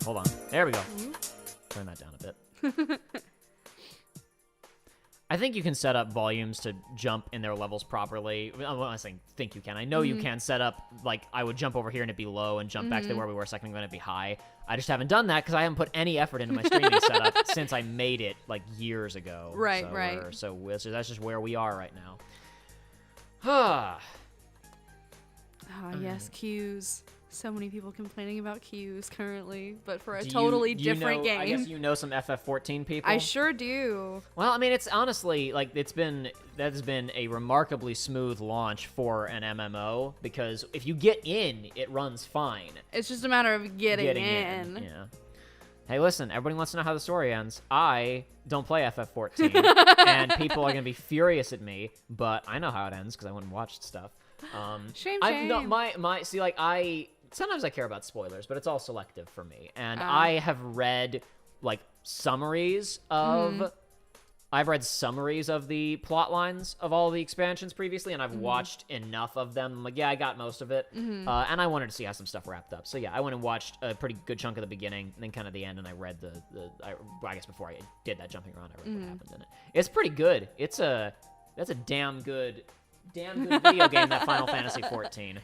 Hold on. There we go. Turn that down a bit. I think you can set up volumes to jump in their levels properly. I'm not saying think you can. I know you can set up, like, I would jump over here and it'd be low and jump back to where we were a second ago and it'd be high. I just haven't done that because I haven't put any effort into my streaming setup since I made it, like, years ago. Right, So that's just where we are right now. Yes, queues. So many people complaining about queues currently, but for a totally different game. I guess you know some FF14 people? I sure do. Well, I mean, it's honestly, like, that's been a remarkably smooth launch for an MMO, because if you get in, it runs fine. It's just a matter of getting in. Yeah. Hey, listen, everybody wants to know how the story ends. I don't play FF14, and people are going to be furious at me, but I know how it ends because I went and watched stuff. Shame. See, like, sometimes I care about spoilers, but it's all selective for me. And I have read, like, summaries of... I've read summaries of the plot lines of all the expansions previously, and I've watched enough of them. I'm like, yeah, I got most of it. And I wanted to see how some stuff wrapped up. So, yeah, I went and watched a pretty good chunk of the beginning, and then kind of the end, and I read I guess before I did that jumping around, I read what happened in it. It's pretty good. That's a damn good video game, that Final Fantasy XIV.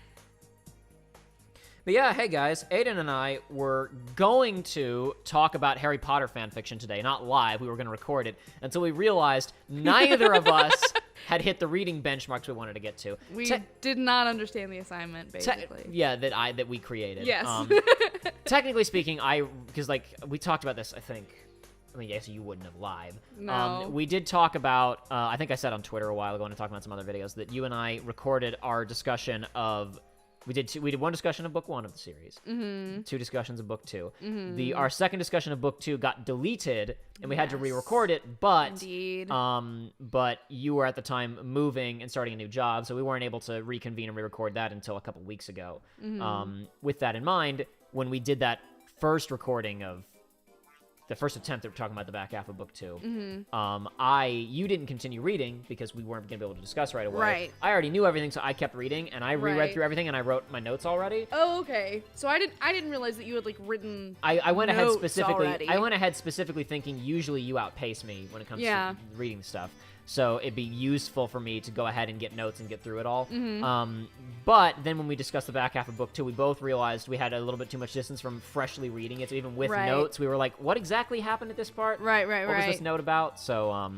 But yeah, hey guys, Aidan and I were going to talk about Harry Potter fanfiction today, not live, we were going to record it, until we realized neither of us had hit the reading benchmarks we wanted to get to. We did not understand the assignment, basically. That we created. Yes. Technically speaking, because, like, we talked about this, I think, yes, you wouldn't have live. No. We did talk about, I think I said on Twitter a while ago when I talked about some other videos, that you and I recorded our discussion of We did one discussion of book 1 of the series, 2 discussions of book 2. Our second discussion of book 2 got deleted, and we had to re-record it. But but you were at the time moving and starting a new job, so we weren't able to reconvene and re-record that until a couple weeks ago. With that in mind, when we did that first recording of the first attempt that we're talking about the back half of book 2, you didn't continue reading because we weren't going to be able to discuss right away. Right. I already knew everything, so I kept reading, and I reread through everything, and I wrote my notes already. Oh, okay. So I didn't realize that you had like written. I went ahead notes specifically. already. I went ahead specifically thinking usually you outpace me when it comes to reading stuff. So it'd be useful for me to go ahead and get notes and get through it all. But then when we discussed the back half of book 2, we both realized we had a little bit too much distance from freshly reading it. So even with notes, we were like, what exactly happened at this part? What was this note about? So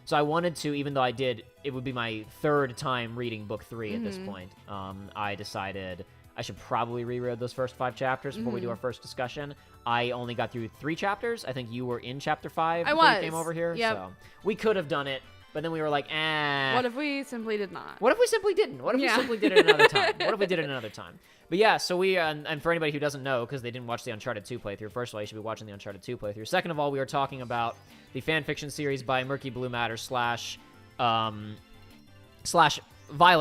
so I wanted to, even though it would be my third time reading book 3 at this point, I decided I should probably reread those first 5 chapters before we do our first discussion. I only got through 3 chapters. I think you were in chapter 5 before you came over here. Yep. So we could have done it. But then we were like, What if we simply did not? What if we simply didn't? What if we simply did it another time? What if we did it another time? But yeah, so we, and for anybody who doesn't know, because they didn't watch the Uncharted 2 playthrough, first of all, you should be watching the Uncharted 2 playthrough. Second of all, we are talking about the fanfiction series by Murky Blue Matter slash Violet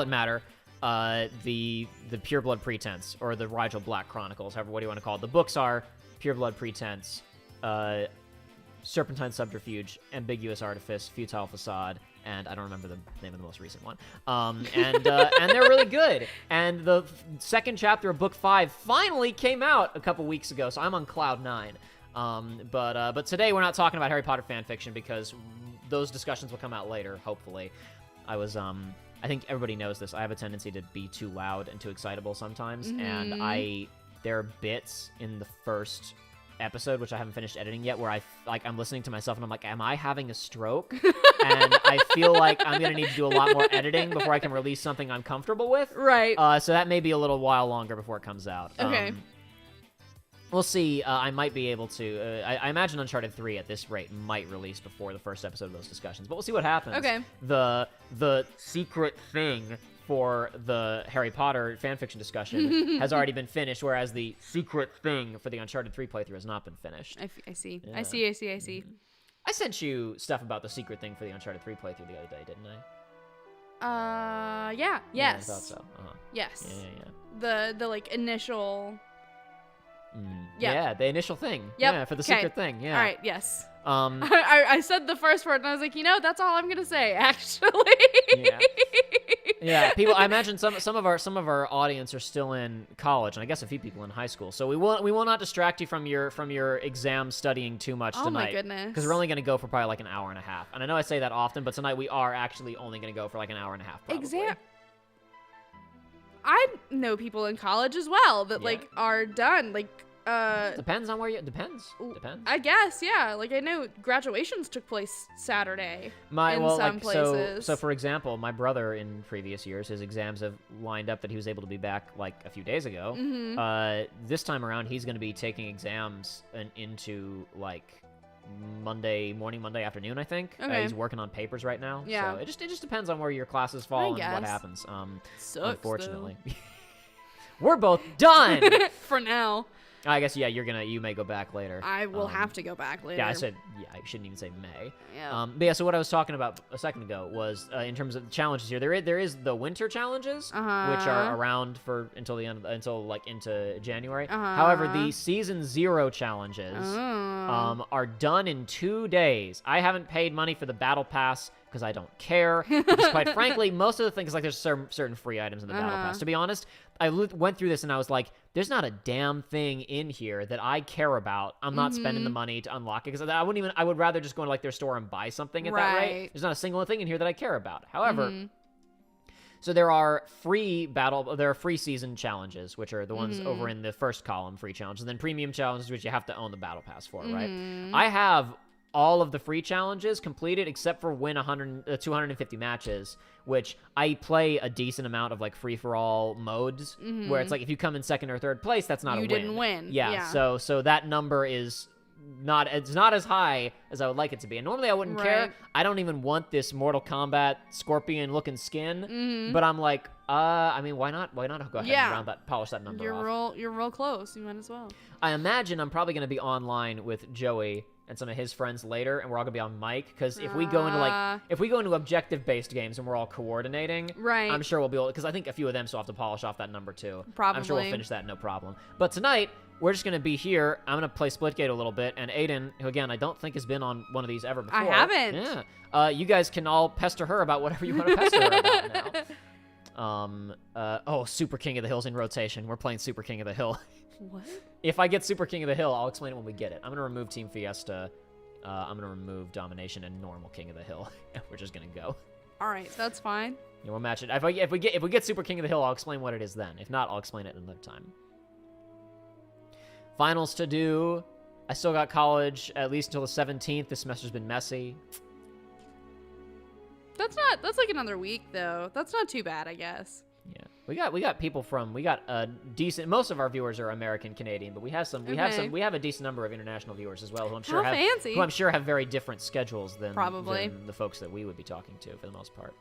Matter, the Pure Blood Pretense, or the Rigel Black Chronicles, what do you want to call it? The books are Pure Blood Pretense, Serpentine Subterfuge, Ambiguous Artifice, Futile Facade, and I don't remember the name of the most recent one. And they're really good. And the second chapter of book 5 finally came out a couple weeks ago, so I'm on cloud 9. But today we're not talking about Harry Potter fanfiction because those discussions will come out later, hopefully. I think everybody knows this. I have a tendency to be too loud and too excitable sometimes, and there are bits in the first episode, which I haven't finished editing yet, where I'm listening to myself and I'm like, am I having a stroke? And I feel like I'm gonna need to do a lot more editing before I can release something I'm comfortable with. Right. So that may be a little while longer before it comes out. Okay. We'll see. I might be able to. I imagine Uncharted 3 at this rate might release before the first episode of those discussions, but we'll see what happens. Okay. The secret thing for the Harry Potter fanfiction discussion has already been finished, whereas the secret thing for the Uncharted 3 playthrough has not been finished. I see. Yeah. I see. I sent you stuff about the secret thing for the Uncharted 3 playthrough the other day, didn't I? Yeah. Yes. Yeah, I thought so. Yes. Yeah. The like initial. Yeah, the initial thing. Yep. Yeah, for the secret thing. Yeah. All right. Yes. I said the first word and I was like, that's all I'm gonna say. Actually. Yeah. People. I imagine some of our audience are still in college, and I guess a few people in high school. So we will not distract you from your exam studying too much tonight. Oh my goodness. Because we're only gonna go for probably like an hour and a half. And I know I say that often, but tonight we are actually only gonna go for like an hour and a half. Probably. I know people in college as well that like are done. Like depends on where you depends. I guess, yeah. Like I know graduations took place Saturday in some places. So for example, my brother in previous years, his exams have lined up that he was able to be back like a few days ago. This time around, he's going to be taking exams into like Monday morning, Monday afternoon, I think. Okay. He's working on papers right now. Yeah. So it just depends on where your classes fall and what happens. Sucks, unfortunately. We're both done for now. I guess, yeah, you may go back later. I will have to go back later. Yeah, I shouldn't even say may. Yeah. But yeah, so what I was talking about a second ago was in terms of the challenges here, there is the winter challenges, which are around until into January. However, the season 0 challenges are done in 2 days. I haven't paid money for the battle pass because I don't care. Because quite frankly, most of the things, like there's certain free items in the battle pass. To be honest, I went through this and I was like, there's not a damn thing in here that I care about. I'm not spending the money to unlock it because I would rather just go into like their store and buy something at that rate. There's not a single thing in here that I care about. However, so there are free season challenges, which are the ones over in the first column, free challenges, and then premium challenges, which you have to own the battle pass for, right? I have all of the free challenges completed except for win 250 matches, which I play a decent amount of like free-for-all modes where it's like if you come in second or third place, that's not a win. You didn't win. Yeah. So that number is not as high as I would like it to be. And normally I wouldn't care. I don't even want this Mortal Kombat scorpion looking skin. But I'm like, I mean, why not? Why not go ahead and polish that number off? You're real close. You might as well. I imagine I'm probably going to be online with Joey and some of his friends later, and we're all gonna be on mic, because if we go into objective based games and we're all coordinating, I'm sure we'll be able, because I think a few of them still have to polish off that number too. Probably. I'm sure we'll finish that no problem. But tonight we're just gonna be here. I'm gonna play Splitgate a little bit, and Aidan, who again I don't think has been on one of these ever before. I haven't. Yeah. You guys can all pester her about whatever you want to pester her about now. Super King of the Hill's in rotation. We're playing Super King of the Hill. What? If I get Super King of the Hill, I'll explain it when we get it. I'm gonna remove Team Fiesta. I'm gonna remove Domination and normal King of the Hill. And we're just gonna go. All right, that's fine. Yeah, we'll match it. If we get Super King of the Hill, I'll explain what it is then. If not, I'll explain it another time. Finals to do. I still got college at least until the 17th. This semester's been messy. That's like another week though. That's not too bad, I guess. Yeah, we got people from, we got a decent, most of our viewers are American Canadian, but we have a decent number of international viewers as well, who I'm sure have very different schedules than the folks that we would be talking to for the most part.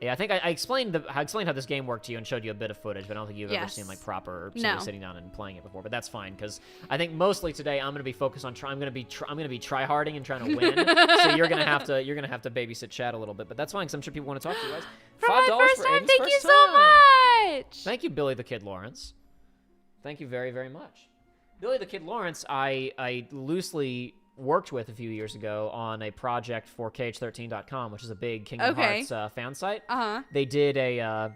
Yeah, I think I explained how this game worked to you and showed you a bit of footage, but I don't think you've ever seen like proper sitting down and playing it before. But that's fine, because I think mostly today I'm gonna be focused on I'm gonna be try-harding and trying to win. So you're gonna have to babysit chat a little bit, but that's fine, because I'm sure people want to talk to you guys. For my first time, thank you so much. Thank you, Billy the Kid Lawrence. Thank you very, very much. Billy the Kid Lawrence, I loosely worked with a few years ago on a project for KH13.com, which is a big Kingdom Hearts fan site. They did I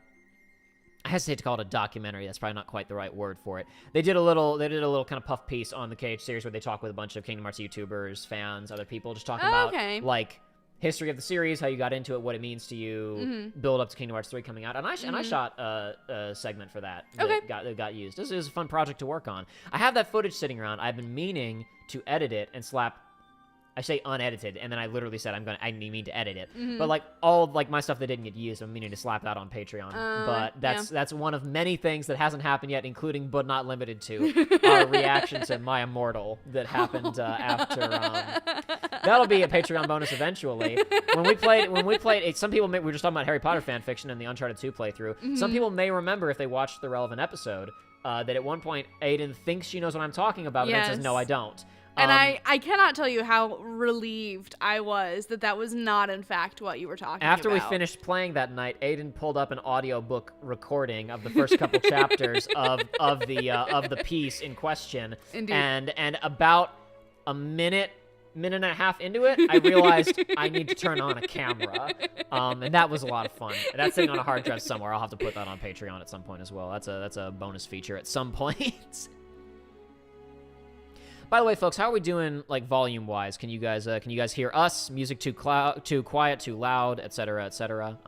hesitate to call it a documentary. That's probably not quite the right word for it. They did a little kind of puff piece on the KH series where they talk with a bunch of Kingdom Hearts YouTubers, fans, other people, just talking about like history of the series, how you got into it, what it means to you, build up to Kingdom Hearts 3 coming out. And I shot a segment for that that got used. This is a fun project to work on. I have that footage sitting around. I've been meaning to edit it and slap, I say unedited, and then I literally said I mean to edit it. But like all of like my stuff that didn't get used, I'm meaning to slap that on Patreon. But that's one of many things that hasn't happened yet, including but not limited to our reaction to My Immortal that happened after. That'll be a Patreon bonus eventually. When we played, some people we were just talking about Harry Potter fan fiction and the Uncharted 2 playthrough. Some people may remember if they watched the relevant episode that at one point Aidan thinks she knows what I'm talking about, but then says no, I don't. And I cannot tell you how relieved I was that was not, in fact, what you were talking about. After we finished playing that night, Aidan pulled up an audiobook recording of the first couple chapters of the piece in question. Indeed. And about a minute and a half into it, I realized I need to turn on a camera. And that was a lot of fun. That's sitting on a hard drive somewhere. I'll have to put that on Patreon at some point as well. That's a bonus feature at some point. By the way, folks, how are we doing, like, volume-wise? Can you guys hear us? Music too quiet, too loud, etc., etc.?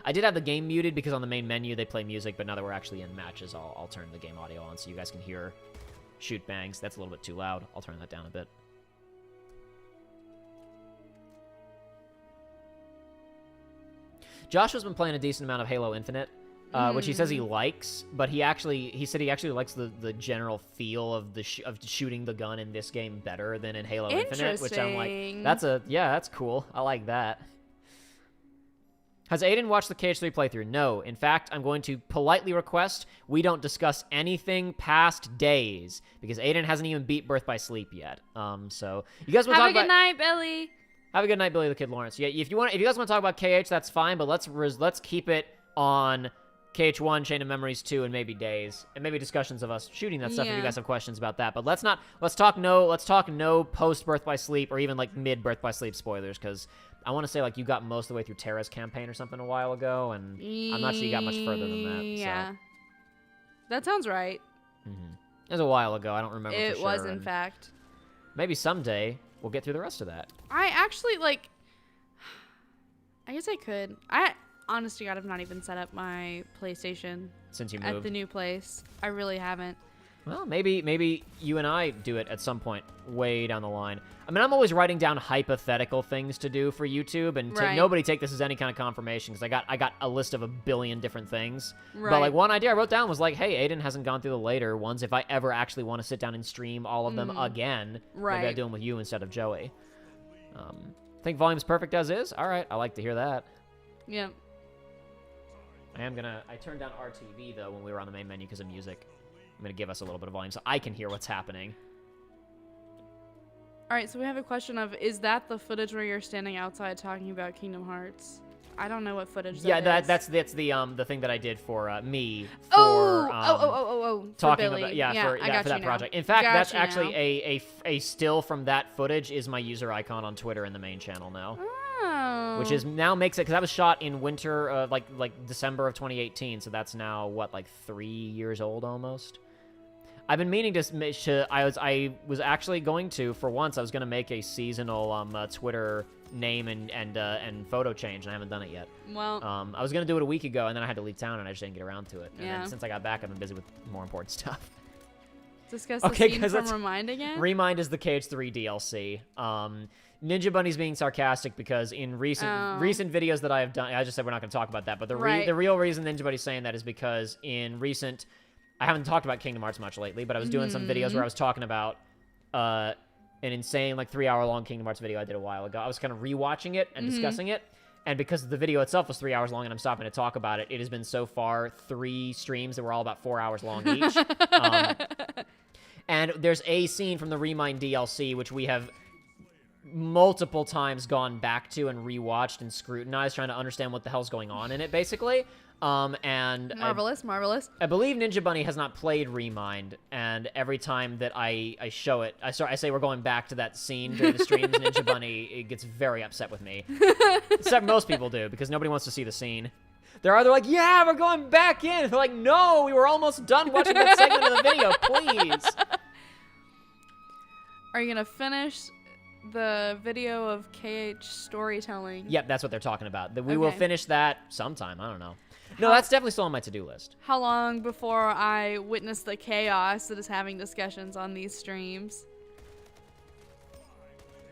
I did have the game muted because on the main menu they play music, but now that we're actually in matches, I'll turn the game audio on so you guys can hear shoot bangs. That's a little bit too loud. I'll turn that down a bit. Josh has been playing a decent amount of Halo Infinite. Which he says he likes, but he said he actually likes the general feel of of shooting the gun in this game better than in Halo Infinite, which I'm like, that's cool. I like that. Has Aidan watched the KH3 playthrough? No. In fact, I'm going to politely request we don't discuss anything past days, because Aidan hasn't even beat Birth by Sleep yet. So you guys want to talk about... Have a good night, Billy. Have a good night, Billy the Kid Lawrence. Yeah, if you guys want to talk about KH, that's fine, but let's keep it on KH1, Chain of Memories 2, and maybe Days, and maybe discussions of us shooting that stuff if you guys have questions about that. But let's talk no post Birth by Sleep or even like mid Birth by Sleep spoilers, because I want to say like you got most of the way through Terra's campaign or something a while ago, and I'm not sure you got much further than that. Yeah, so. That sounds right. It was a while ago. I don't remember. It for sure, was in fact. Maybe someday we'll get through the rest of that. I actually I guess I could. Honest to God, I've not even set up my PlayStation since you moved at the new place. I really haven't. Well, maybe you and I do it at some point way down the line. I mean, I'm always writing down hypothetical things to do for YouTube, and nobody take this as any kind of confirmation, because I got a list of 1 billion different things. Right. But like one idea I wrote down was like, hey, Aidan hasn't gone through the later ones. If I ever actually want to sit down and stream all of them again, maybe I do them with you instead of Joey. Think volume's perfect as is? All right, I like to hear that. Yeah. I turned down RTV though when we were on the main menu because of music. I'm going to give us a little bit of volume so I can hear what's happening. All right, so we have a question of, is that the footage where you're standing outside talking about Kingdom Hearts? I don't know what footage that is. That's the thing that I did for me. For, talking Billy. about for that project. In fact, that's actually a still from that footage is my user icon on Twitter in the main channel now. Oh. Which is now makes it, because that was shot in winter, like December of 2018, so that's now what, like 3 years old almost. I've been meaning to. I was actually going to, for once, I was going to make a seasonal Twitter name and photo change, and I haven't done it yet. Well, I was going to do it a week ago, and then I had to leave town, and I just didn't get around to it. And yeah. then since I got back, I've been busy with more important stuff. Discuss the scene from Remind again? Remind is the KH3 DLC. Ninja Bunny's being sarcastic because in recent videos that I have done, I just said we're not going to talk about that, but the real reason Ninja Bunny's saying that is because in recent, I haven't talked about Kingdom Hearts much lately, but I was doing some videos where I was talking about an insane, like 3-hour-long Kingdom Hearts video I did a while ago. I was kind of rewatching it and discussing it, and because the video itself was 3 hours long and I'm stopping to talk about it, it has been so far 3 streams that were all about 4 hours long each. And there's a scene from the Remind DLC, which we have multiple times gone back to and rewatched and scrutinized, trying to understand what the hell's going on in it, basically. And marvelous. I believe Ninja Bunny has not played Remind, and every time that I show it, I say we're going back to that scene during the streams, Ninja Bunny, it gets very upset with me. Except most people do, because nobody wants to see the scene. They're either like, yeah, we're going back in. They're like, no, we were almost done watching that segment of the video, please. Are you going to finish the video of KH storytelling? Yep, that's what they're talking about. We will finish that sometime. I don't know. No, that's definitely still on my to-do list. How long before I witness the chaos that is having discussions on these streams?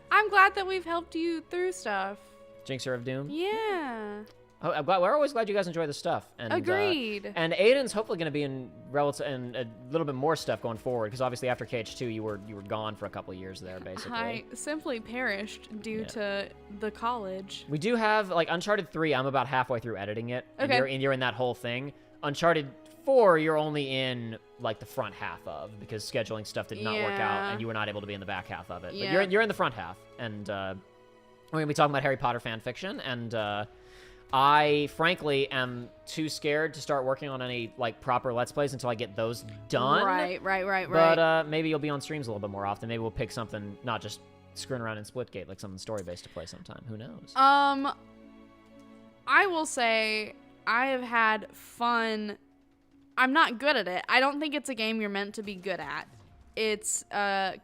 I'm glad that we've helped you through stuff. Jinxer of Doom? Yeah. Oh, we're always glad you guys enjoy the stuff. And, agreed. And Aidan's hopefully going to be in a little bit more stuff going forward, because obviously after KH2 you were gone for a couple of years there, basically. I simply perished due to the college. We do have like Uncharted 3. I'm about halfway through editing it, and you're in that whole thing. Uncharted 4, you're only in like the front half of, because scheduling stuff did not work out, and you were not able to be in the back half of it. Yeah. But you're in the front half, and we're gonna be talking about Harry Potter fan fiction, and I, frankly, am too scared to start working on any, like, proper Let's Plays until I get those done. Right. But maybe you'll be on streams a little bit more often. Maybe we'll pick something, not just screwing around in Splitgate, like something story-based to play sometime. Who knows? I will say I have had fun. I'm not good at it. I don't think it's a game you're meant to be good at. It's a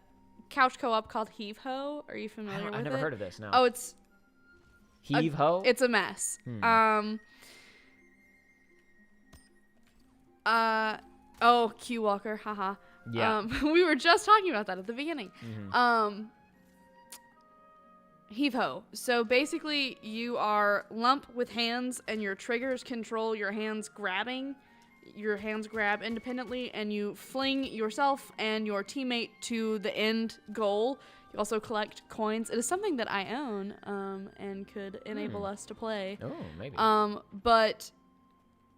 couch co-op called Heave Ho. Are you familiar with it? I've never heard of this, no. Oh, it's... Heave Ho? It's a mess. Q Walker, haha. Yeah. We were just talking about that at the beginning. Heave Ho. So basically, you are lump with hands, and your triggers control your hands grabbing. Your hands grab independently, and you fling yourself and your teammate to the end goal. You also collect coins. It is something that I own, and could enable us to play. Oh, maybe. But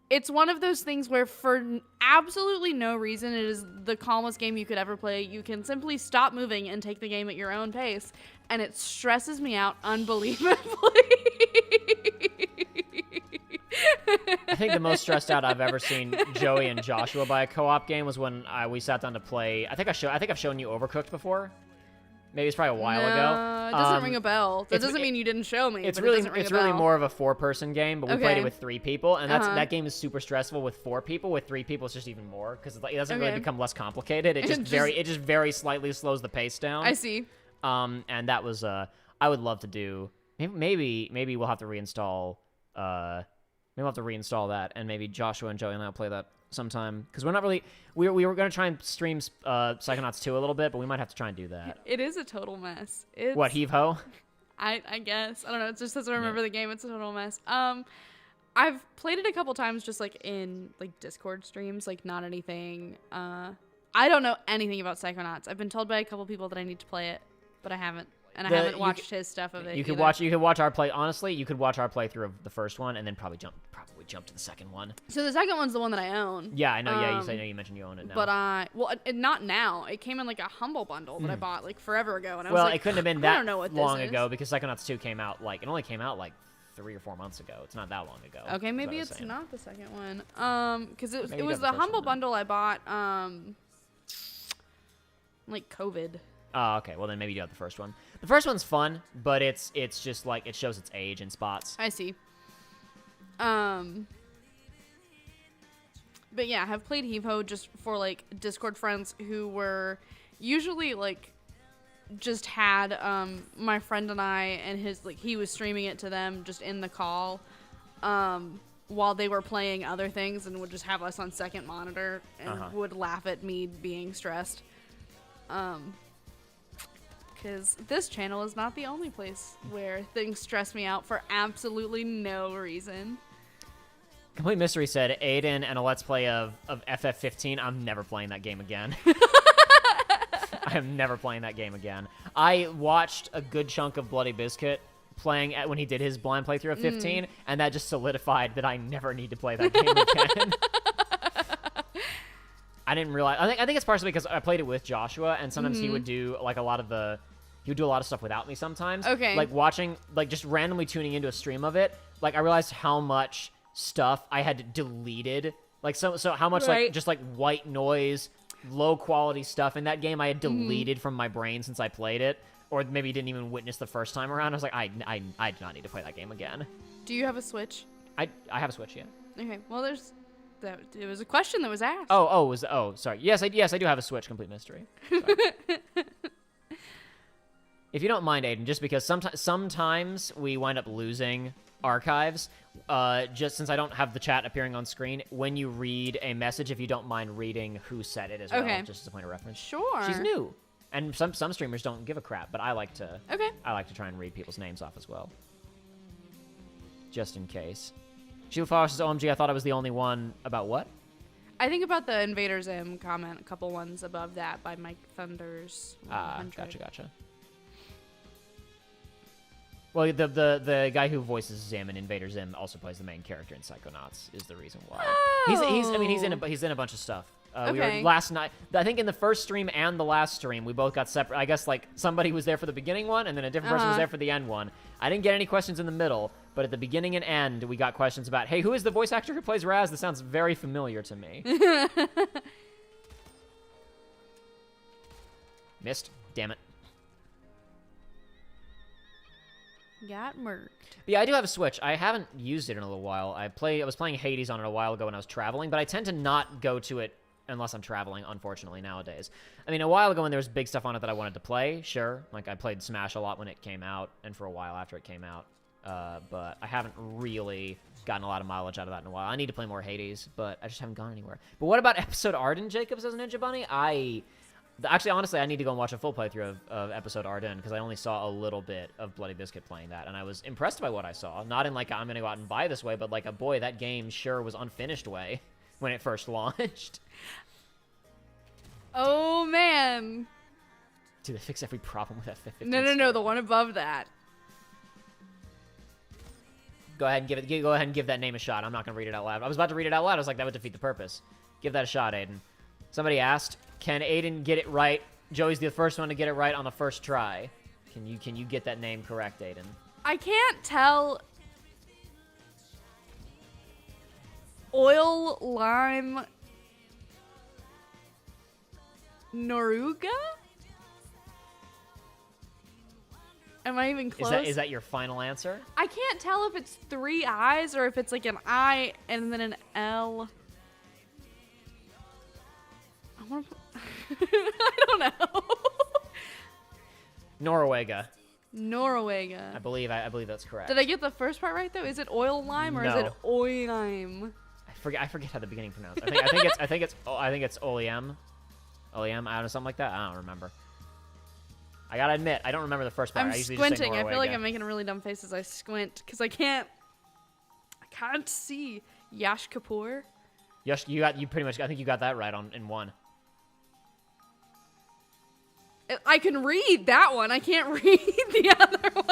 it's one of those things where for absolutely no reason, it is the calmest game you could ever play. You can simply stop moving and take the game at your own pace, and it stresses me out unbelievably. I think the most stressed out I've ever seen Joey and Joshua by a co-op game was when we sat down to play. I think I've shown you Overcooked before. Maybe it's probably a while ago. It doesn't ring a bell. That doesn't mean you didn't show me. It's really more of a 4-person game, but we played it with 3 people, and that game is super stressful with 4 people. With 3 people, it's just even more, because it doesn't really become less complicated. It just very slightly slows the pace down. I see. And that was I would love to do. Maybe we'll have to reinstall Maybe we'll have to reinstall that, and maybe Joshua and Joey and I will play that sometime. Because we're not really... We were going to try and stream Psychonauts 2 a little bit, but we might have to try and do that. It is a total mess. What, heave-ho? I guess. I don't know. It's just as I remember the game, it's a total mess. I've played it a couple times just, like, in, like, Discord streams. Like, not anything. I don't know anything about Psychonauts. I've been told by a couple people that I need to play it, but I haven't. And I haven't watched his stuff of it. You could watch our play. Honestly, you could watch our playthrough of the first one and then probably jump to the second one. So the second one's the one that I own. Yeah, I know. You mentioned you own it now. But not now. It came in like a Humble Bundle that I bought like forever ago, and I was well, like, it couldn't have been that long is. ago because Psychonauts 2 came out it only came out like 3 or 4 months ago. It's not that long ago. Okay, maybe it's not the second one. Because it was the Humble Bundle I bought. Like COVID. Oh, okay. Well, then maybe you got the first one. The first one's fun, but it's just like it shows its age in spots. I see. But yeah, I have played Heave-Ho just for like Discord friends who were usually like just had my friend and I and his like he was streaming it to them just in the call while they were playing other things and would just have us on second monitor and would laugh at me being stressed. Because this channel is not the only place where things stress me out for absolutely no reason. Complete Mystery said, Aidan and a Let's Play of FF15. I'm never playing that game again. I am never playing that game again. I watched a good chunk of Bloody Biscuit playing when he did his blind playthrough of 15, and that just solidified that I never need to play that game again. I didn't realize. I think it's partially because I played it with Joshua, and sometimes he would do like he would do a lot of stuff without me sometimes. Okay. Like watching, like just randomly tuning into a stream of it. Like I realized how much stuff I had deleted. Like so how much like just like white noise, low quality stuff in that game I had deleted from my brain since I played it, or maybe didn't even witness the first time around. I was like, I do not need to play that game again. Do you have a Switch? I have a Switch, yeah. Okay. Well, it was a question that was asked. Sorry. Yes, I do have a Switch. Complete Mystery. If you don't mind, Aidan, just because sometimes we wind up losing archives, just since I don't have the chat appearing on screen, when you read a message, if you don't mind reading who said it as well, just as a point of reference. Sure. She's new. And some streamers don't give a crap, but I like to try and read people's names off as well. Just in case. Shield Flower says, OMG, I thought I was the only one about what? I think about the Invader Zim comment, a couple ones above that by Mike Thunders. Gotcha. Well, the guy who voices Zim in Invader Zim also plays the main character in Psychonauts. Is the reason why. He's in a bunch of stuff. We were last night. I think in the first stream and the last stream, we both got separate. I guess like somebody was there for the beginning one, and then a different person was there for the end one. I didn't get any questions in the middle, but at the beginning and end, we got questions about, hey, who is the voice actor who plays Raz? This sounds very familiar to me. Missed. Damn it. Got murked. Yeah, I do have a Switch. I haven't used it in a little while. I was playing Hades on it a while ago when I was traveling, but I tend to not go to it unless I'm traveling, unfortunately, nowadays. I mean, a while ago when there was big stuff on it that I wanted to play, sure. Like, I played Smash a lot when it came out, and for a while after it came out. But I haven't really gotten a lot of mileage out of that in a while. I need to play more Hades, but I just haven't gone anywhere. But what about Episode Arden, Jacobs, as Ninja Bunny? Actually, honestly, I need to go and watch a full playthrough of Episode Arden, because I only saw a little bit of Bloody Biscuit playing that, and I was impressed by what I saw. Not in, like, I'm going to go out and buy this way, but, like, boy, that game sure was unfinished way when it first launched. Oh, man. Dude, they fix every problem with FF15. No, the one above that. Go ahead and give that name a shot. I'm not going to read it out loud. I was about to read it out loud. I was like, that would defeat the purpose. Give that a shot, Aidan. Somebody asked, can Aidan get it right? Joey's the first one to get it right on the first try. Can you get that name correct, Aidan? I can't tell. Oil Lime Noruga? Am I even close? Is that your final answer? I can't tell if it's 3 I's or if it's like an I and then an L. I don't know. Noruega. Norwega. I believe that's correct. Did I get the first part right though? Is it oil lime or is it oilime? I forget how the beginning pronounced. I think it's Oleum. Oleum, I don't know, something like that. I don't remember. I gotta admit, I don't remember the first part. I'm I usually squinting. Just say I feel like Norwega. I'm making really dumb faces. I squint because I can't see. Yash Kapoor. Yes, you pretty much. I think you got that right in one. I can read that one. I can't read the other one.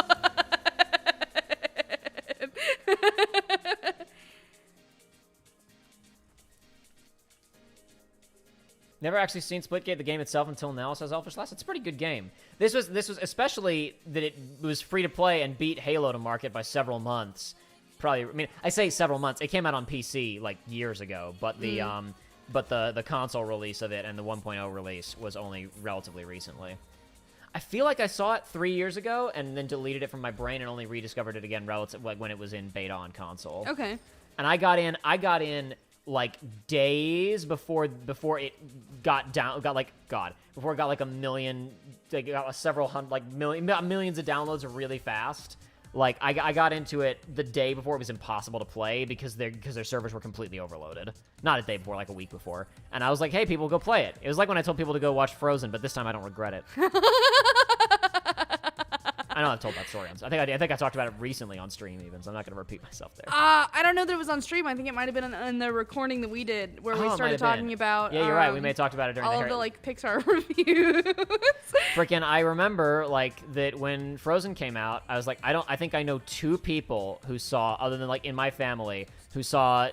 Never actually seen Splitgate, the game itself, until now, says Elfish Last. It's a pretty good game. This was especially that it was free to play and beat Halo to market by several months. Probably, I mean, I say several months. It came out on PC like years ago, but the console release of it and the 1.0 release was only relatively recently. I feel like I saw it 3 years ago and then deleted it from my brain and only rediscovered it again like when it was in beta on console. Okay. And I got in like days before it got like a million, like got several hundred, like millions of downloads really fast. Like I got into it the day before it was impossible to play because their servers were completely overloaded. Not a day before, like a week before. And I was like, hey, people, go play it. It was like when I told people to go watch Frozen, but this time I don't regret it. I know I've told that story. I think I talked about it recently on stream even, so I'm not going to repeat myself there. I don't know that it was on stream. I think it might have been in the recording that we did where we started talking about. Yeah, you're right. We may have talked about it during all of the like Pixar reviews. Freaking, I remember like that when Frozen came out. I was like, I think I know 2 people who saw, other than like in my family, who saw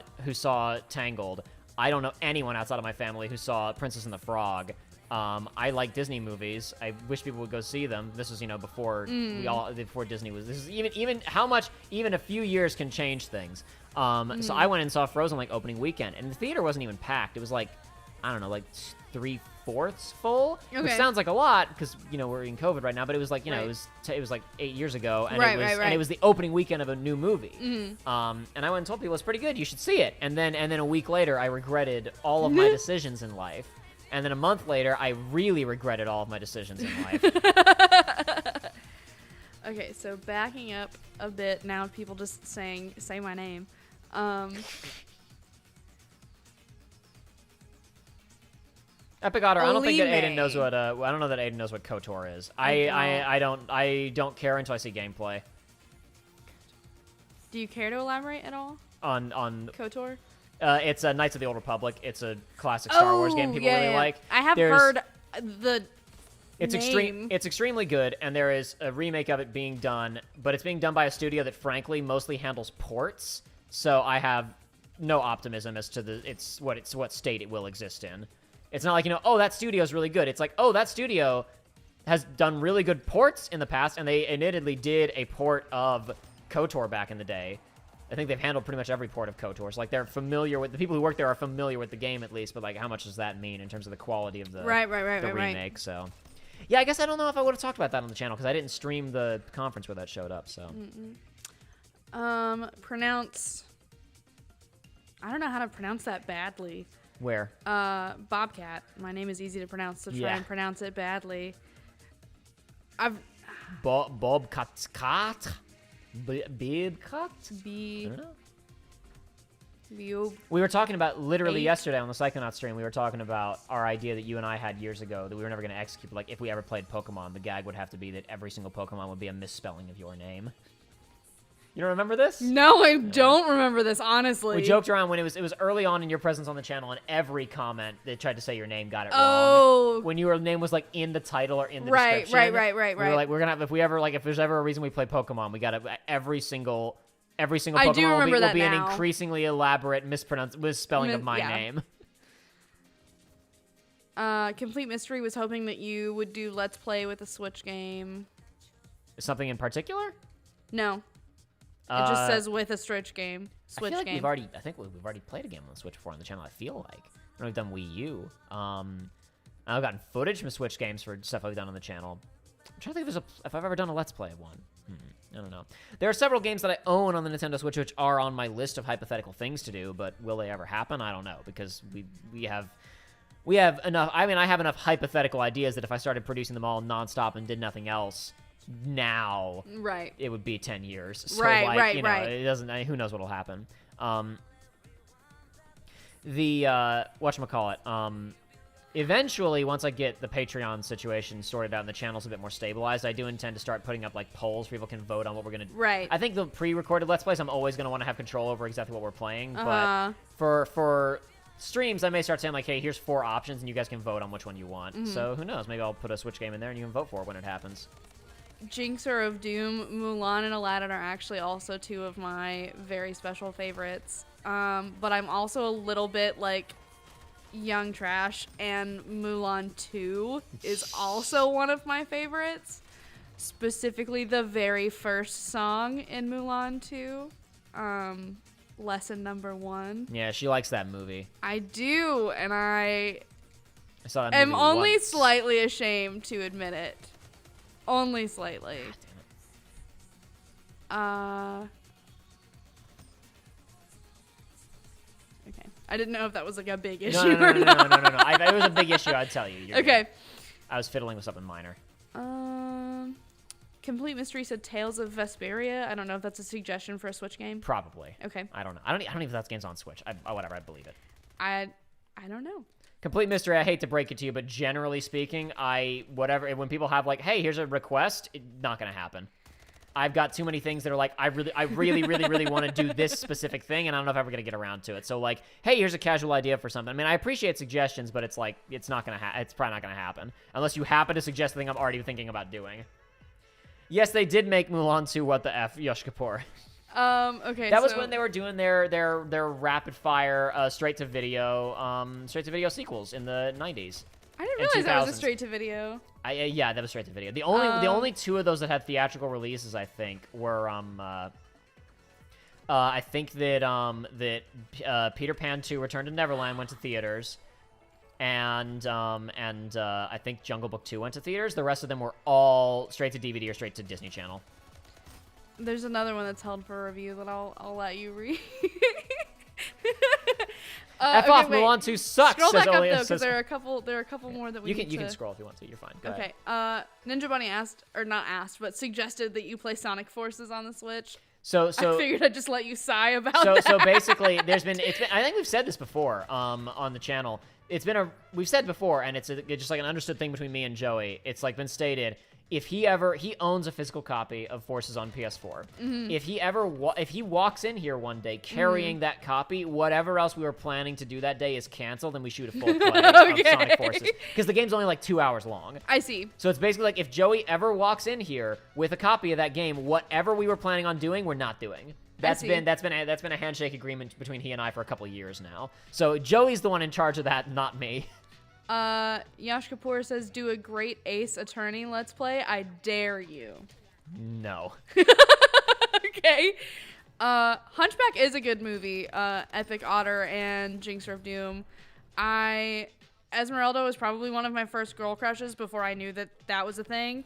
Tangled. I don't know anyone outside of my family who saw Princess and the Frog. I like Disney movies. I wish people would go see them. This was, before before Disney was. This is even how much even a few years can change things. So I went and saw Frozen like opening weekend, and the theater wasn't even packed. It was like, I don't know, like 3/4 full, which sounds like a lot because we're in COVID right now. But it was like it was like 8 years ago, and and it was the opening weekend of a new movie. And I went and told people it's pretty good. You should see it. And then a week later, I regretted all of my decisions in life. And then a month later, I really regretted all of my decisions in life. Okay, so backing up a bit, now people just say my name. Epic Otter, I don't think that Olime. Aidan knows what I don't know that Aidan knows what KOTOR is. I don't care until I see gameplay. Do you care to elaborate at all On KOTOR? It's Knights of the Old Republic. It's a classic Star Wars game people really like. I have heard the It's name. It's extremely good, and there is a remake of it being done, but it's being done by a studio that frankly mostly handles ports. So I have no optimism as to what state it will exist in. It's not like that studio is really good. It's like, that studio has done really good ports in the past, and they admittedly did a port of KOTOR back in the day. I think they've handled pretty much every port of KOTOR. So, like, they're familiar with... The people who work there are familiar with the game, at least. But, like, how much does that mean in terms of the quality of the remake? So, yeah, I guess I don't know if I would have talked about that on the channel, because I didn't stream the conference where that showed up, so... Pronounce... I don't know how to pronounce that badly. Where? Bobcat. My name is easy to pronounce, so try and pronounce it badly. Bobcat. Bibcat? B. I don't know. Biob. We were talking about, literally yesterday on the Psychonaut stream, we were talking about our idea that you and I had years ago that we were never going to execute. Like, if we ever played Pokemon, the gag would have to be that every single Pokemon would be a misspelling of your name. You don't remember this? No, I don't remember this, honestly. We joked around when it was early on in your presence on the channel, and every comment that tried to say your name got it wrong. When your name was like in the title or in the description. Right. We were like, we're gonna have, if there's ever a reason we play Pokemon, we gotta every single Pokemon will be an increasingly elaborate misspelling of my name. Complete Mystery was hoping that you would do Let's Play with a Switch game. Something in particular? No. It just says with a Switch game. I feel like we've already played a game on the Switch before on the channel. I feel like we've done Wii U. I've gotten footage from Switch games for stuff I've done on the channel. I'm trying to think if I've ever done a Let's Play of one. I don't know. There are several games that I own on the Nintendo Switch which are on my list of hypothetical things to do, but will they ever happen? I don't know, because we have enough. I mean, I have enough hypothetical ideas that if I started producing them all nonstop and did nothing else, now Right. it would be 10 years. So Right, like, right, you know, right. it doesn't, who knows what'll happen. Whatchamacallit, eventually, once I get the Patreon situation sorted out and the channel's a bit more stabilized, I do intend to start putting up, like, polls. People can vote on what we're going to do. Right. I think the pre-recorded Let's Plays, I'm always going to want to have control over exactly what we're playing. Uh-huh. But for streams, I may start saying, like, hey, here's 4 options, and you guys can vote on which one you want. Mm-hmm. So, who knows? Maybe I'll put a Switch game in there, and you can vote for it when it happens. Jinxer of Doom, Mulan, and Aladdin are actually also 2 of my very special favorites. But I'm also a little bit, like, Young Trash, and Mulan 2 is also one of my favorites. Specifically, the very first song in Mulan 2. Lesson number 1. Yeah, she likes that movie. I do, and I saw that am movie only once. slightly ashamed to admit it. Only slightly. Okay. I didn't know if that was like a big issue No. or not. No. If it was a big issue, I'd tell you. You're Okay. good. I was fiddling with something minor. Complete Mystery said Tales of Vesperia. I don't know if that's a suggestion for a Switch game. Probably. Okay. I don't know. I don't even know if that game's on Switch. Whatever. I believe it. I don't know. Complete Mystery. I hate to break it to you, but generally speaking, when people have like, hey, here's a request, not gonna happen. I've got too many things that are like, I really want to do this specific thing, and I don't know if I'm ever gonna get around to it. So like, hey, here's a casual idea for something. I mean, I appreciate suggestions, but it's like, it's probably not gonna happen unless you happen to suggest the thing I'm already thinking about doing. Yes, they did make Mulan 2. What the f, Yosh Kapoor. Okay. That was when they were doing their rapid fire straight to video sequels in the 90s. I didn't realize that was a straight to video. Yeah, that was straight to video. The only 2 of those that had theatrical releases, I think, were I think that Peter Pan 2: Return to Neverland went to theaters, and I think Jungle Book 2 went to theaters. The rest of them were all straight to DVD or straight to Disney Channel. There's another one that's held for review that I'll let you read. Off, Mulan 2 sucks. Scroll back up though, because there are a couple more that we you can to... scroll if you want to. You're fine. Go okay. ahead. Ninja Bunny but suggested that you play Sonic Forces on the Switch. So I figured I'd just let you sigh about that. So basically, it's been. I think we've said this before on the channel. We've said before, and it's just like an understood thing between me and Joey. It's like been stated. If he owns a physical copy of Forces on PS4. Mm-hmm. If he walks in here one day carrying that copy, whatever else we were planning to do that day is canceled, and we shoot a full play of Sonic Forces because the game's only like 2 hours long. I see. So it's basically like if Joey ever walks in here with a copy of that game, whatever we were planning on doing, we're not doing. That's been a handshake agreement between he and I for a couple of years now. So Joey's the one in charge of that, not me. Yash Kapoor says, do a great Ace Attorney Let's Play. I dare you. No. Okay. Hunchback is a good movie. Epic Otter and Jinxer of Doom. Esmeralda was probably one of my first girl crushes before I knew that was a thing.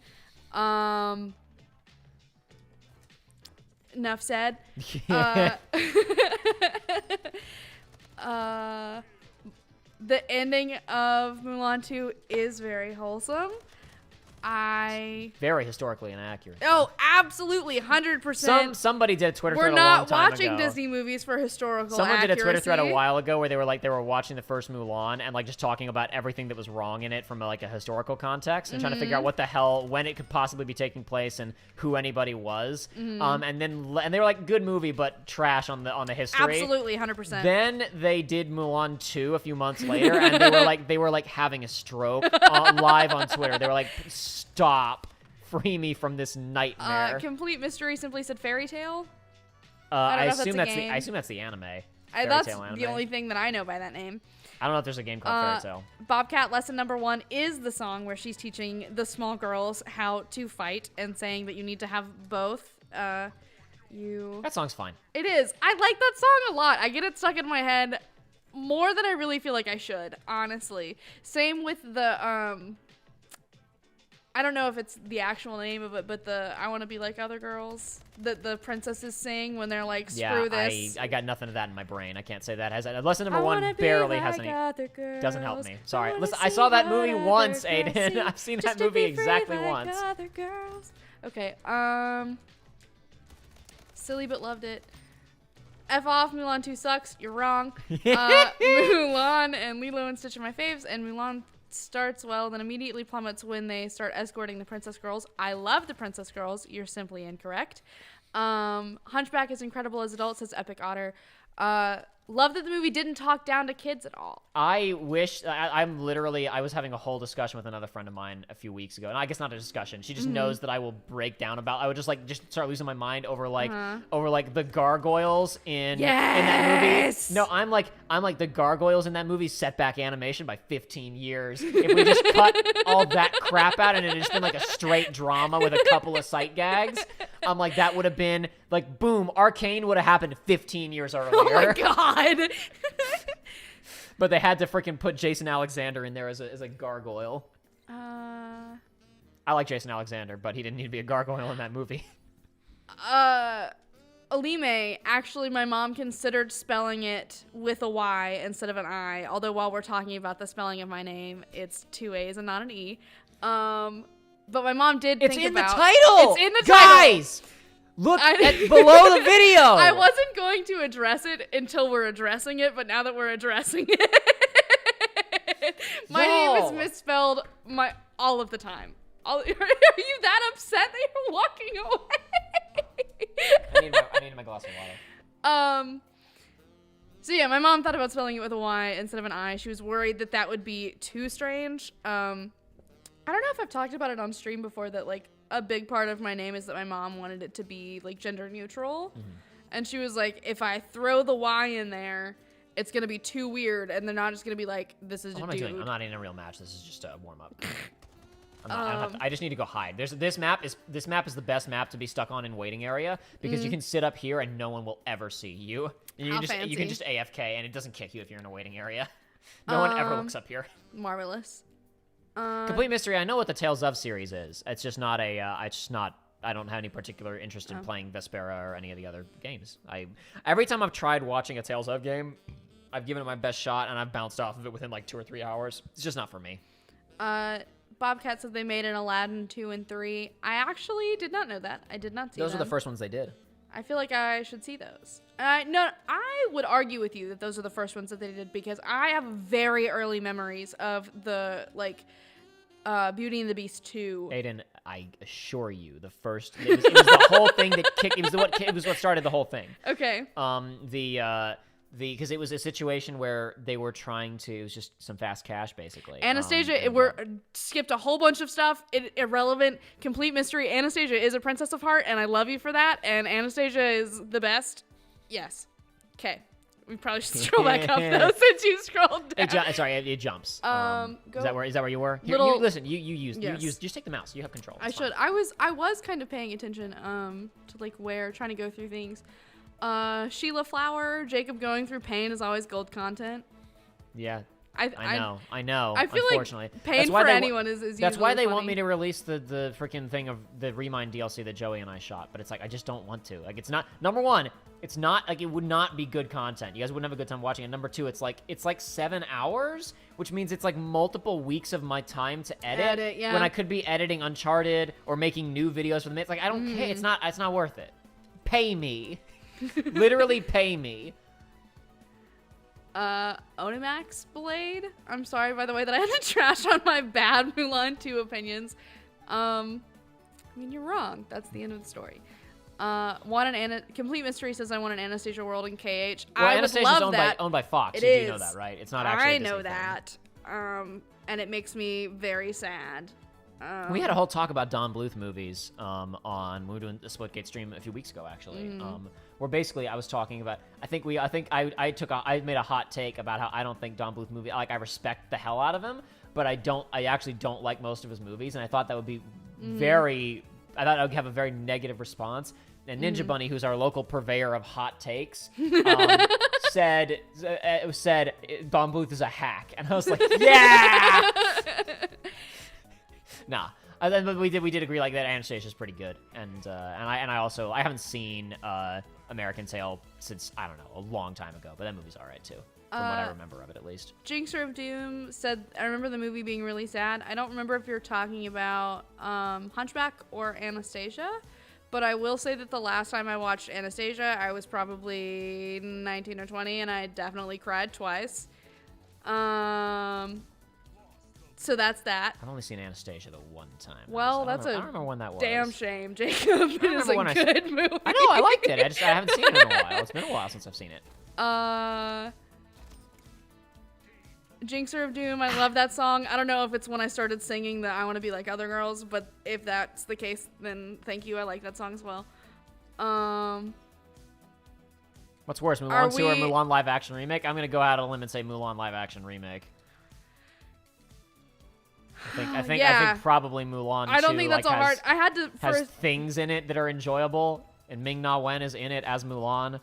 Enough said. The ending of Mulan 2 is very wholesome. Very historically inaccurate. Oh, absolutely, 100%. Somebody did a Twitter thread We're a long not time watching ago. Disney movies for historical Someone accuracy. did a Twitter thread a while ago where they were watching the first Mulan and like just talking about everything that was wrong in it from like a historical context and trying to figure out what the hell, when it could possibly be taking place and who anybody was. And they were like, good movie but trash on the history. Absolutely, 100%. Then they did Mulan 2 a few months later and they were like having a stroke live on Twitter. They were like, stop. Free me from this nightmare. Complete Mystery simply said Fairy Tale. I assume that's the anime. That's anime. the only thing that I know by that name. I don't know if there's a game called Fairy Tale. Bobcat lesson number 1 is the song where she's teaching the small girls how to fight and saying that you need to have both. That song's fine. It is. I like that song a lot. I get it stuck in my head more than I really feel like I should, honestly. Same with the I don't know if it's the actual name of it, but I want to be like other girls that the princesses sing when they're like, screw this. I got nothing of that in my brain. I can't say that has lesson number 1 barely has any. Doesn't help me. Sorry. Listen, I saw that movie once, Aiden. I've seen that movie exactly once. Okay. Silly but loved it. F off, Mulan 2 sucks. You're wrong. Mulan and Lilo and Stitch are my faves, and Mulan starts well, then immediately plummets when they start escorting the princess girls. I love the princess girls. You're simply incorrect. Hunchback is incredible as adult, says Epic Otter. Love that the movie didn't talk down to kids at all. I wish I was having a whole discussion with another friend of mine a few weeks ago, and I guess not a discussion. She just knows that I will break down about. I would just start losing my mind over the gargoyles in that movie. No, I'm like the gargoyles in that movie set back animation by 15 years. If we just cut all that crap out and it had just been like a straight drama with a couple of sight gags, I'm like, that would have been like, boom, Arcane would have happened 15 years earlier. Oh my god. But they had to freaking put Jason Alexander in there as a gargoyle. I like Jason Alexander, but he didn't need to be a gargoyle in that movie. Alime, actually, my mom considered spelling it with a Y instead of an I. Although while we're talking about the spelling of my name, it's 2 A's and not an E. But my mom did think about... It's in the title! It's in the title! Guys! Look below the video! I wasn't going to address it until we're addressing it, but now that we're addressing it... my name is misspelled all of the time. Are you that upset that you're walking away? I need my glass of water. So yeah, my mom thought about spelling it with a Y instead of an I. She was worried that would be too strange. I don't know if I've talked about it on stream before, that like a big part of my name is that my mom wanted it to be like gender neutral. Mm-hmm. And she was like, if I throw the Y in there, it's going to be too weird. And they're not just going to be like, this is a dude. I'm not in a real match. This is just a warm up. I just need to go hide. This map is the best map to be stuck on in waiting area, because you can sit up here and no one will ever see you. And you can just AFK and it doesn't kick you if you're in a waiting area. No one ever looks up here. Marvelous. Complete Mystery. I know what the Tales of series is. It's just not a. I don't have any particular interest in playing Vespera or any of the other games. Every time I've tried watching a Tales of game, I've given it my best shot and I've bounced off of it within like 2 or 3 hours. It's just not for me. Bobcat said they made an Aladdin 2 and 3. I actually did not know that. I did not see those. Those are the first ones they did. I feel like I should see those. No, I would argue with you that those are the first ones that they did, because I have very early memories of the Beauty and the Beast 2. Aidan, I assure you, it was the whole thing that kicked. It was what started the whole thing. Okay. Because it was a situation where they were trying to, it was just some fast cash, basically. Anastasia, we're skipped a whole bunch of stuff. Irrelevant. Complete Mystery. Anastasia is a princess of heart, and I love you for that. And Anastasia is the best. Yes. Okay. We probably should scroll back up though, since you scrolled down. It jumps. Is that where you were? Here, listen. You just take the mouse. You have control. I should. I was kind of paying attention to trying to go through things. Sheila Flower, Jacob going through pain is always gold content. Yeah. I know. I feel unfortunately. like pain for anyone is usually That's why they funny. want me to release the freaking thing of the Remind DLC that Joey and I shot, but it's like I just don't want to. Like, it's not, number one, it's not like, it would not be good content. You guys wouldn't have a good time watching it. Number two, it's like 7 hours, which means it's like multiple weeks of my time to edit when I could be editing Uncharted or making new videos for them. It's like, I don't care. It's not worth it. Pay me. Literally pay me. Onimax Blade. I'm sorry, by the way, that I had to trash on my bad Mulan 2 opinions. I mean, you're wrong. That's the end of the story. Complete Mystery says I want an Anastasia World in KH. Well, I Anastasia's would love that. owned by Fox. It you is. Do know that, right? It's not actually. I know that. And it makes me very sad. We had a whole talk about Don Bluth movies when we were doing the Splitgate stream a few weeks ago, actually. Where basically I was talking about, I made a hot take about how I don't think Don Bluth movie, like, I respect the hell out of him, but I actually don't like most of his movies, and I thought that would be I thought I would have a very negative response. And Ninja Bunny, who's our local purveyor of hot takes, said Don Bluth is a hack, and I was like, yeah. Nah, but we did agree like that. Anastasia's pretty good, and I haven't seen American Tail since, I don't know, a long time ago. But that movie's all right, too, from what I remember of it, at least. Jinxer of Doom said, I remember the movie being really sad. I don't remember if you're talking about Hunchback or Anastasia, but I will say that the last time I watched Anastasia, I was probably 19 or 20, and I definitely cried twice. So that's that. I've only seen Anastasia the one time. Well, I don't remember when that was. Damn shame, Jacob. It is a good movie. I know, I liked it. I haven't seen it in a while. It's been a while since I've seen it. Jinxer of Doom, I love that song. I don't know if it's when I started singing that I want to be like other girls, but if that's the case, then thank you. I like that song as well. What's worse, Mulan 2 or Mulan live action remake? I'm gonna go out on a limb and say Mulan live action remake. I think probably Mulan 2. I don't think that's hard. I had to has things in it that are enjoyable, and Ming-Na Wen is in it as Mulan.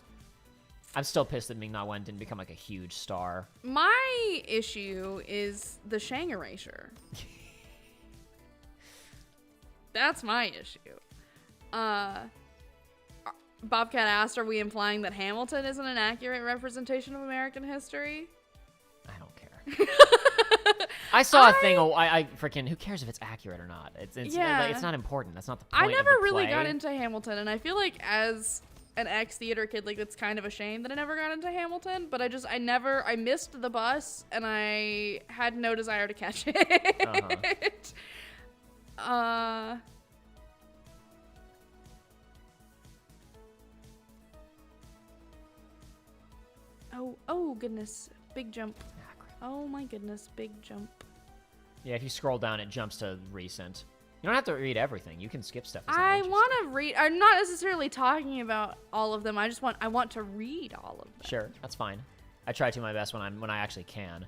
I'm still pissed that Ming-Na Wen didn't become like a huge star. My issue is the Shang erasure. That's my issue. Bobcat asked, are we implying that Hamilton isn't an accurate representation of American history? I don't care. I saw a thing. I freaking. Who cares if it's accurate or not? It's not important. That's not the point. I never of the really play. got into Hamilton, and I feel like as an ex-theater kid, like it's kind of a shame that I never got into Hamilton. But I missed the bus, and I had no desire to catch it. Oh goodness, big jump. Oh my goodness, big jump. Yeah, if you scroll down, it jumps to recent. You don't have to read everything. You can skip stuff. I want to read. I'm not necessarily talking about all of them. I want to read all of them. Sure, that's fine. I try to my best when I actually can.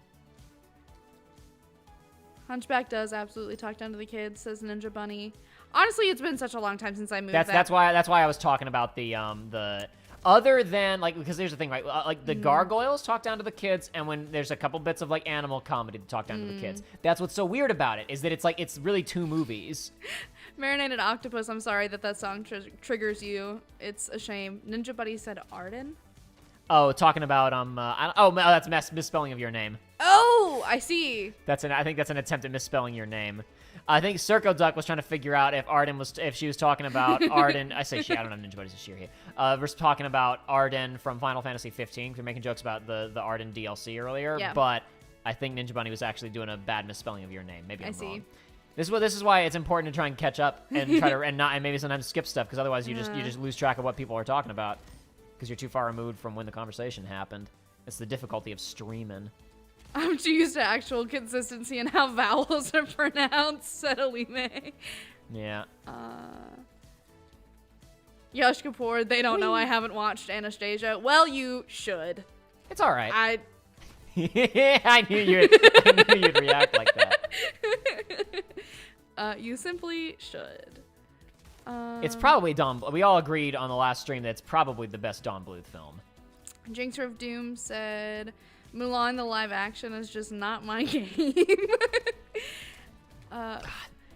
Hunchback does absolutely talk down to the kids, says Ninja Bunny. Honestly, it's been such a long time since I moved. That's why I was talking about the other than like, because there's the thing, right? Like the gargoyles talk down to the kids, and when there's a couple bits of like animal comedy to talk down to the kids. That's what's so weird about it, is that it's really two movies. Marinated Octopus, I'm sorry that song triggers you. It's a shame. Ninja Buddy said Arden. Oh, talking about that's misspelling of your name. Oh, I see. I think that's an attempt at misspelling your name. I think Circo Duck was trying to figure out if she was talking about Arden. I say she. I don't know. Ninja Buddy's a she here. We're talking about Arden from Final Fantasy 15. We're making jokes about the Arden DLC earlier, but I think Ninja Bunny was actually doing a bad misspelling of your name. Maybe I'm wrong. This is why it's important to try and catch up and try to and maybe sometimes skip stuff, because otherwise you just lose track of what people are talking about because you're too far removed from when the conversation happened. It's the difficulty of streaming. I'm too used to actual consistency and how vowels are pronounced, said Alime. Yeah. Yash Kapoor, they don't know I haven't watched Anastasia. Well, you should. It's all right. I knew you'd react like that. You simply should. It's probably Don. We all agreed on the last stream that it's probably the best Don Bluth film. Jinxer of Doom said, Mulan the live action is just not my game.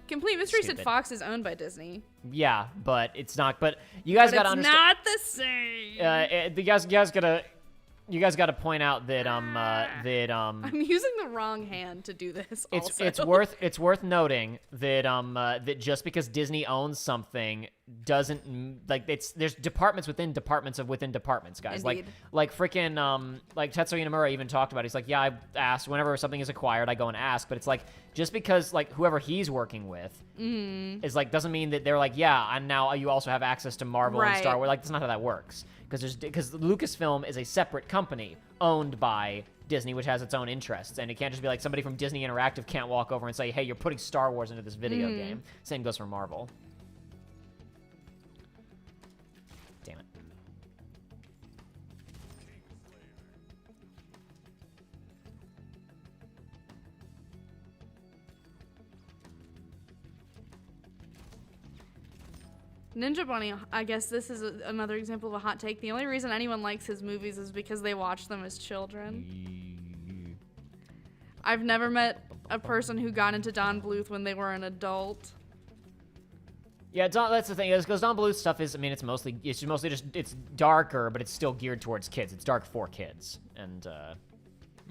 Complete Mystery said Fox is owned by Disney. Yeah, but it's not. But you guys got to understand. It's not the same. You guys got to point out that I'm using the wrong hand to do this. It's worth noting that that just because Disney owns something doesn't there's departments within departments of within departments, guys. Indeed. Like freaking like Tetsuya Nomura even talked about it. He's like, yeah, I asked whenever something is acquired, I go and ask, but it's like just because like whoever he's working with is like doesn't mean that they're like, yeah, and now you also have access to Marvel and Star Wars. Like that's not how that works. Because Lucasfilm is a separate company owned by Disney, which has its own interests, and it can't just be like somebody from Disney Interactive can't walk over and say, hey, you're putting Star Wars into this video game. Same goes for Marvel. Damn it. Ninja Bunny, I guess this is another example of a hot take. The only reason anyone likes his movies is because they watch them as children. I've never met a person who got into Don Bluth when they were an adult. Yeah, that's the thing. Because Don Bluth stuff is, I mean, it's mostly just it's darker, but it's still geared towards kids. It's dark for kids, and yeah,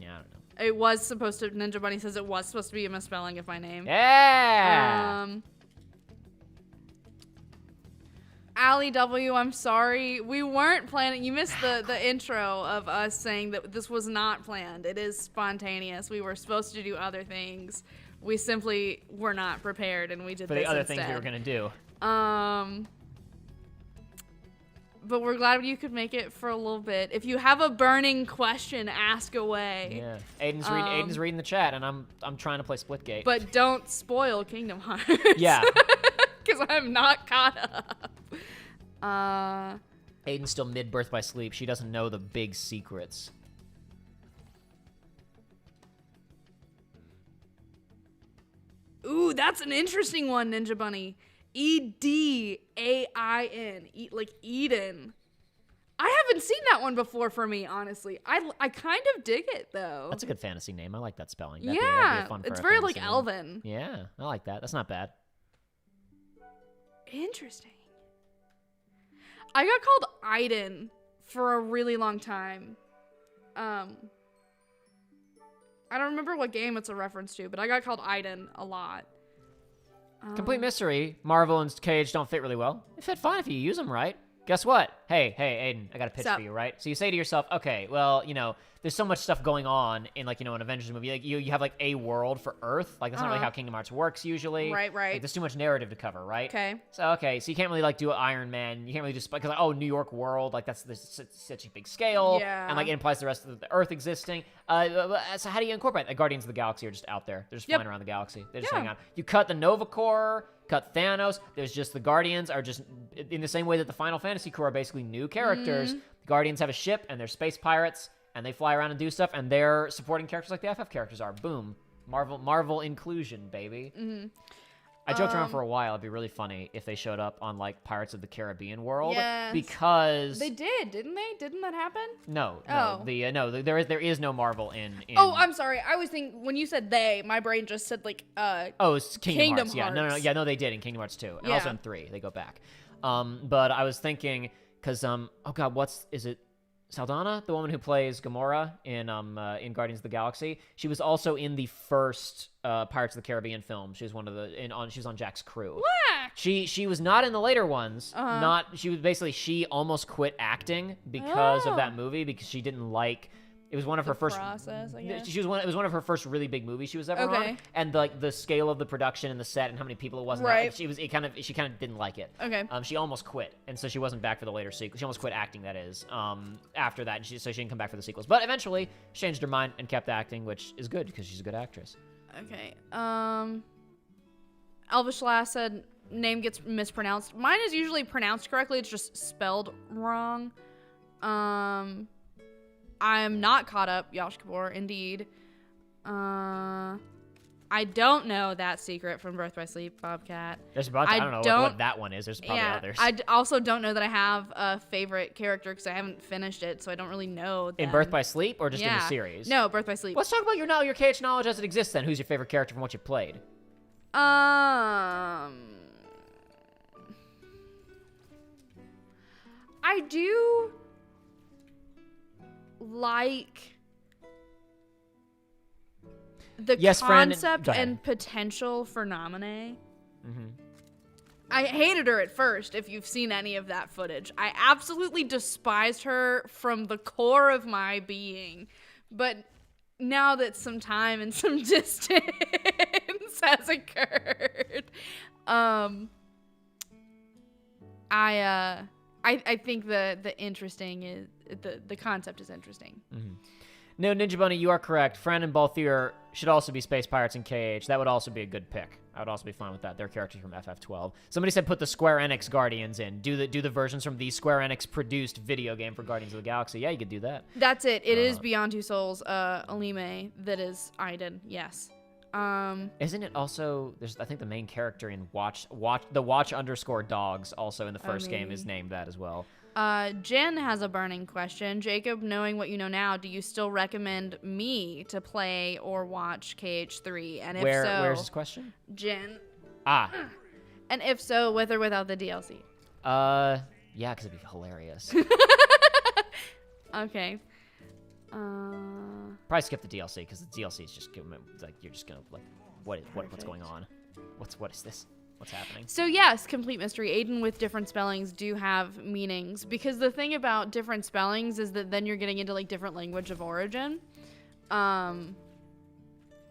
I don't know. It was supposed to. Ninja Bunny says it was supposed to be a misspelling of my name. Yeah. Allie W, I'm sorry. We weren't planning. You missed the intro of us saying that this was not planned. It is spontaneous. We were supposed to do other things. We simply were not prepared, and we did this For the other instead. things we were going to do. But we're glad you could make it for a little bit. If you have a burning question, ask away. Yeah. Aidan's reading the chat, and I'm trying to play Splitgate. But don't spoil Kingdom Hearts. Yeah. Because I'm not caught up. Aidan's still mid-birth by sleep. She doesn't know the big secrets. Ooh, that's an interesting one, Ninja Bunny. Edain, like Eden. I haven't seen that one before for me, honestly. I kind of dig it though. That's a good fantasy name. I like that spelling. That'd be fun for it's a very like name. elven. Yeah, I like that. That's not bad. Interesting. I got called Aidan for a really long time. I don't remember what game it's a reference to, but I got called Aidan a lot. Complete mystery. Marvel and Cage don't fit really well. They fit fine if you use them right. Guess what? Hey, Aidan, I got a pitch for you, right? So you say to yourself, okay, well, there's so much stuff going on in, like, an Avengers movie. Like, you have, like, a world for Earth. Like, that's not really how Kingdom Hearts works, usually. Right. Like, there's too much narrative to cover, right? Okay. So you can't really, like, do Iron Man. You can't really just, because, like, New York world, like, that's such a big scale. Yeah. And, like, it implies the rest of the Earth existing. So how do you incorporate? The Guardians of the Galaxy are just out there. They're just flying around the galaxy. They're just hanging out. You cut the Nova Corps, cut Thanos. There's just the Guardians are just, in the same way that the Final Fantasy crew are basically new characters. The Guardians have a ship, and they're space pirates. And they fly around and do stuff, and they're supporting characters like the FF characters are. Boom. Marvel inclusion, baby. Mm-hmm. I joked around for a while. It'd be really funny if they showed up on, like, Pirates of the Caribbean world. Yes. Because... They did, didn't they? Didn't that happen? No. Oh. There is no Marvel in... Oh, I'm sorry. I was thinking, when you said they, my brain just said, like, it's Kingdom Hearts. Hearts. Yeah, no, they did in Kingdom Hearts 2. And Yeah. also in 3. They go back. But I was thinking, because, oh god, is it... Saldana, the woman who plays Gamora in Guardians of the Galaxy, she was also in the first Pirates of the Caribbean film. She was she was on Jack's crew. What? She was not in the later ones. She almost quit acting because of that movie because she didn't like. It was one of her first process, I guess. It was one of her first really big movies she was ever on, and like the scale of the production and the set and how many people it was. Right. She kind of didn't like it. Okay. She almost quit, and so she wasn't back for the later sequel. She almost quit acting, that is. After that, so she didn't come back for the sequels. But eventually, she changed her mind and kept acting, which is good because she's a good actress. Okay. Elvish Lass said name gets mispronounced. Mine is usually pronounced correctly. It's just spelled wrong. I'm not caught up, Yash Kapoor, indeed. I don't know that secret from Birth by Sleep, Bobcat. There's a bunch. I don't know what that one is. There's probably others. I also don't know that I have a favorite character because I haven't finished it, so I don't really know them. In Birth by Sleep or just in the series? No, Birth by Sleep. Let's talk about your KH knowledge as it exists then. Who's your favorite character from what you played? I do like the concept and potential for Naminé. Mm-hmm. I hated her at first, if you've seen any of that footage. I absolutely despised her from the core of my being. But now that some time and some distance has occurred, I think the interesting is the concept is interesting. Mm-hmm. No, Ninja Bunny, you are correct. Fran and Balthier should also be Space Pirates in KH. That would also be a good pick. I would also be fine with that. They're characters from FF12. Somebody said put the Square Enix Guardians in. Do the versions from the Square Enix produced video game for Guardians of the Galaxy. Yeah, you could do that. That's it. It is Beyond Two Souls, Alime, that is Aidan. Yes. Isn't it also? There's I think the main character in Watch _ Dogs also in the first game is named that as well. Jen has a burning question. Jacob, knowing what you know now, do you still recommend me to play or watch KH3? And if so, where's his question? Jen. And if so, with or without the DLC? Yeah, because it'd be hilarious. Okay. Probably skip the DLC because the DLC is just like you're just gonna like what's going on? What is this? What's happening? So yes, complete mystery. Aidan with different spellings do have meanings because the thing about different spellings is that then you're getting into like different language of origin.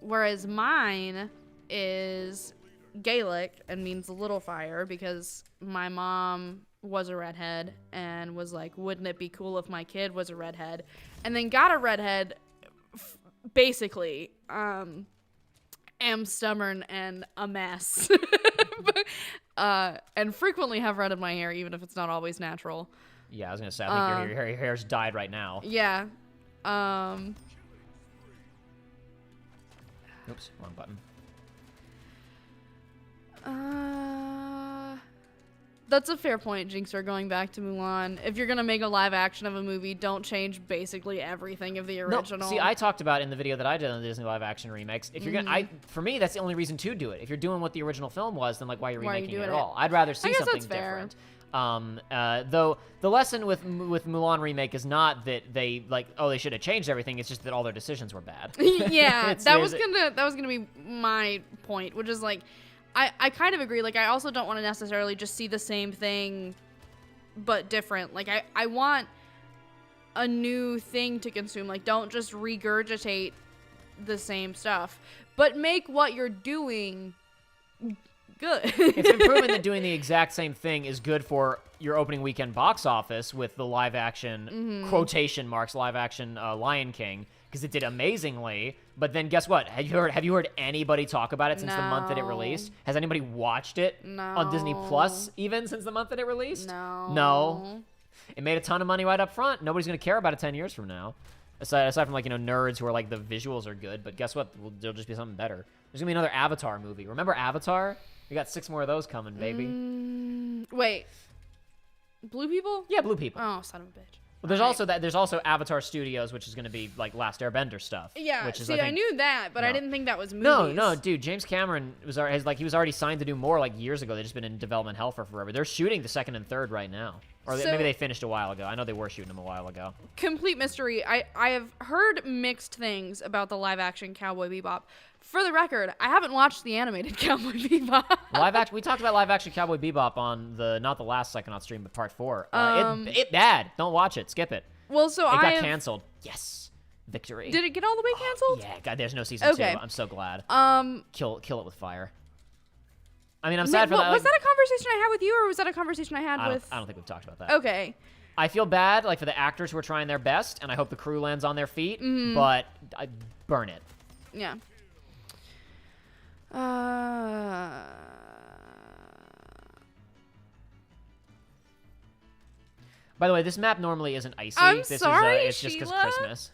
Whereas mine is Gaelic and means little fire because my mom was a redhead and was like, wouldn't it be cool if my kid was a redhead? And then got a redhead, basically. Am stubborn and a mess. And frequently have red in my hair, even if it's not always natural. Yeah, I was gonna say, I think your hair's dyed right now. Yeah. Oops, wrong button. That's a fair point, Jinxer, going back to Mulan. If you're going to make a live action of a movie, don't change basically everything of the original. No, see, I talked about in the video that I did on the Disney live action remakes. If you're gonna, for me, that's the only reason to do it. If you're doing what the original film was, then like why are you remaking it at all? I'd rather see something different. Though the lesson with Mulan remake is not that they like, oh, they should have changed everything. It's just that all their decisions were bad. Yeah, that was gonna be my point, which is like, I kind of agree. Like, I also don't want to necessarily just see the same thing, but different. Like, I want a new thing to consume. Like, don't just regurgitate the same stuff, but make what you're doing good. It's been proven that doing the exact same thing is good for your opening weekend box office with the live action, quotation marks, live action Lion King, because it did amazingly. But then guess what? Have you heard anybody talk about it since the month that it released? Has anybody watched it on Disney Plus even since the month that it released? No. It made a ton of money right up front. Nobody's going to care about it 10 years from now. Aside from like, nerds who are like the visuals are good, but guess what? There'll just be something better. There's going to be another Avatar movie. Remember Avatar? We got 6 more of those coming, baby. Wait. Blue people? Yeah, blue people. Oh, son of a bitch. Well, there's also Avatar Studios, which is going to be like Last Airbender stuff. Yeah, which is, I knew that, but I didn't think that was movies. No, dude. James Cameron he was already signed to do more like years ago. They've just been in development hell for forever. They're shooting the 2nd and 3rd right now, or maybe they finished a while ago. I know they were shooting them a while ago. Complete mystery. I have heard mixed things about the live action Cowboy Bebop. For the record, I haven't watched the animated Cowboy Bebop. We talked about live action Cowboy Bebop on not the last Psychonaut stream, but part 4. It bad. Don't watch it. Skip it. Well, so it got canceled. Yes, victory. Did it get all the way canceled? Yeah, God, there's no season 2. I'm so glad. Kill it with fire. I mean, I'm sad for that. Was that a conversation I had with you, or was that a conversation I had with? I don't think we've talked about that. Okay. I feel bad, like for the actors who are trying their best, and I hope the crew lands on their feet. But I burn it. Yeah. By the way, this map normally isn't icy. It's just because Christmas.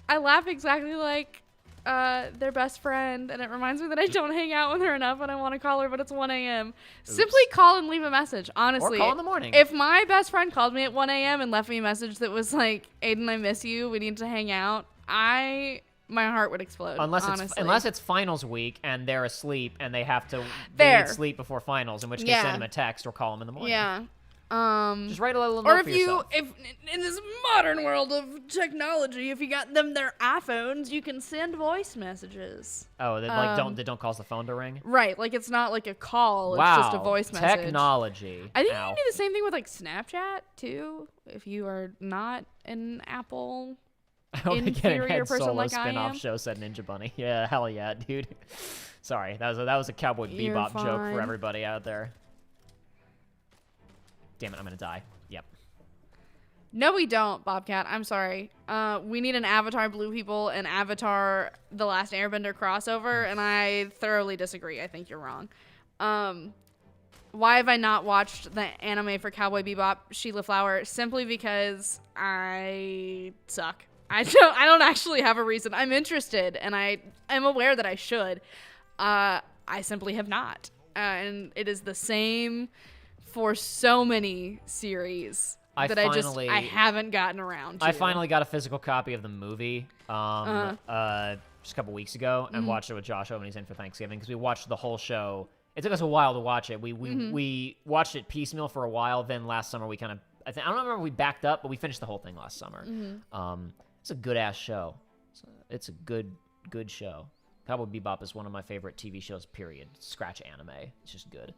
I laugh exactly like their best friend, and it reminds me that I don't hang out with her enough, and I want to call her, but it's 1 a.m. Oops. Simply call and leave a message, honestly. Or call in the morning. If my best friend called me at 1 a.m. and left me a message that was like, Aidan, I miss you, we need to hang out, my heart would explode, unless it's finals week, and they're asleep, and they have to need sleep before finals, in which case send them a text or call them in the morning. Yeah. Just write a little note for yourself. If in this modern world of technology, if you got them their iPhones, you can send voice messages. Oh, don't cause the phone to ring. Right, like it's not like a call; it's just a voice message. Technology. I think you can do the same thing with like Snapchat too. If you are not an Apple inferior person like I am. Spin-off show said Ninja Bunny. Yeah, hell yeah, dude. Sorry, that was a Cowboy Bebop joke for everybody out there. Damn it, I'm gonna die. Yep. No, we don't, Bobcat. I'm sorry. We need an Avatar Blue People and Avatar The Last Airbender crossover, and I thoroughly disagree. I think you're wrong. Why have I not watched the anime for Cowboy Bebop, Sheila Flower? Simply because I suck. I don't actually have a reason. I'm interested, and I am aware that I should. I simply have not. And it is the same for so many series I haven't gotten around to. I finally got a physical copy of the movie just a couple weeks ago and watched it with Josh when he's in for Thanksgiving, because we watched the whole show It took us a while to watch it. We watched it piecemeal for a while. Then last summer we kind of I don't remember if we backed up, but we finished the whole thing last summer. It's a good ass show. It's a good show. Cowboy Bebop is one of my favorite TV shows. Period. Scratch anime. It's just good.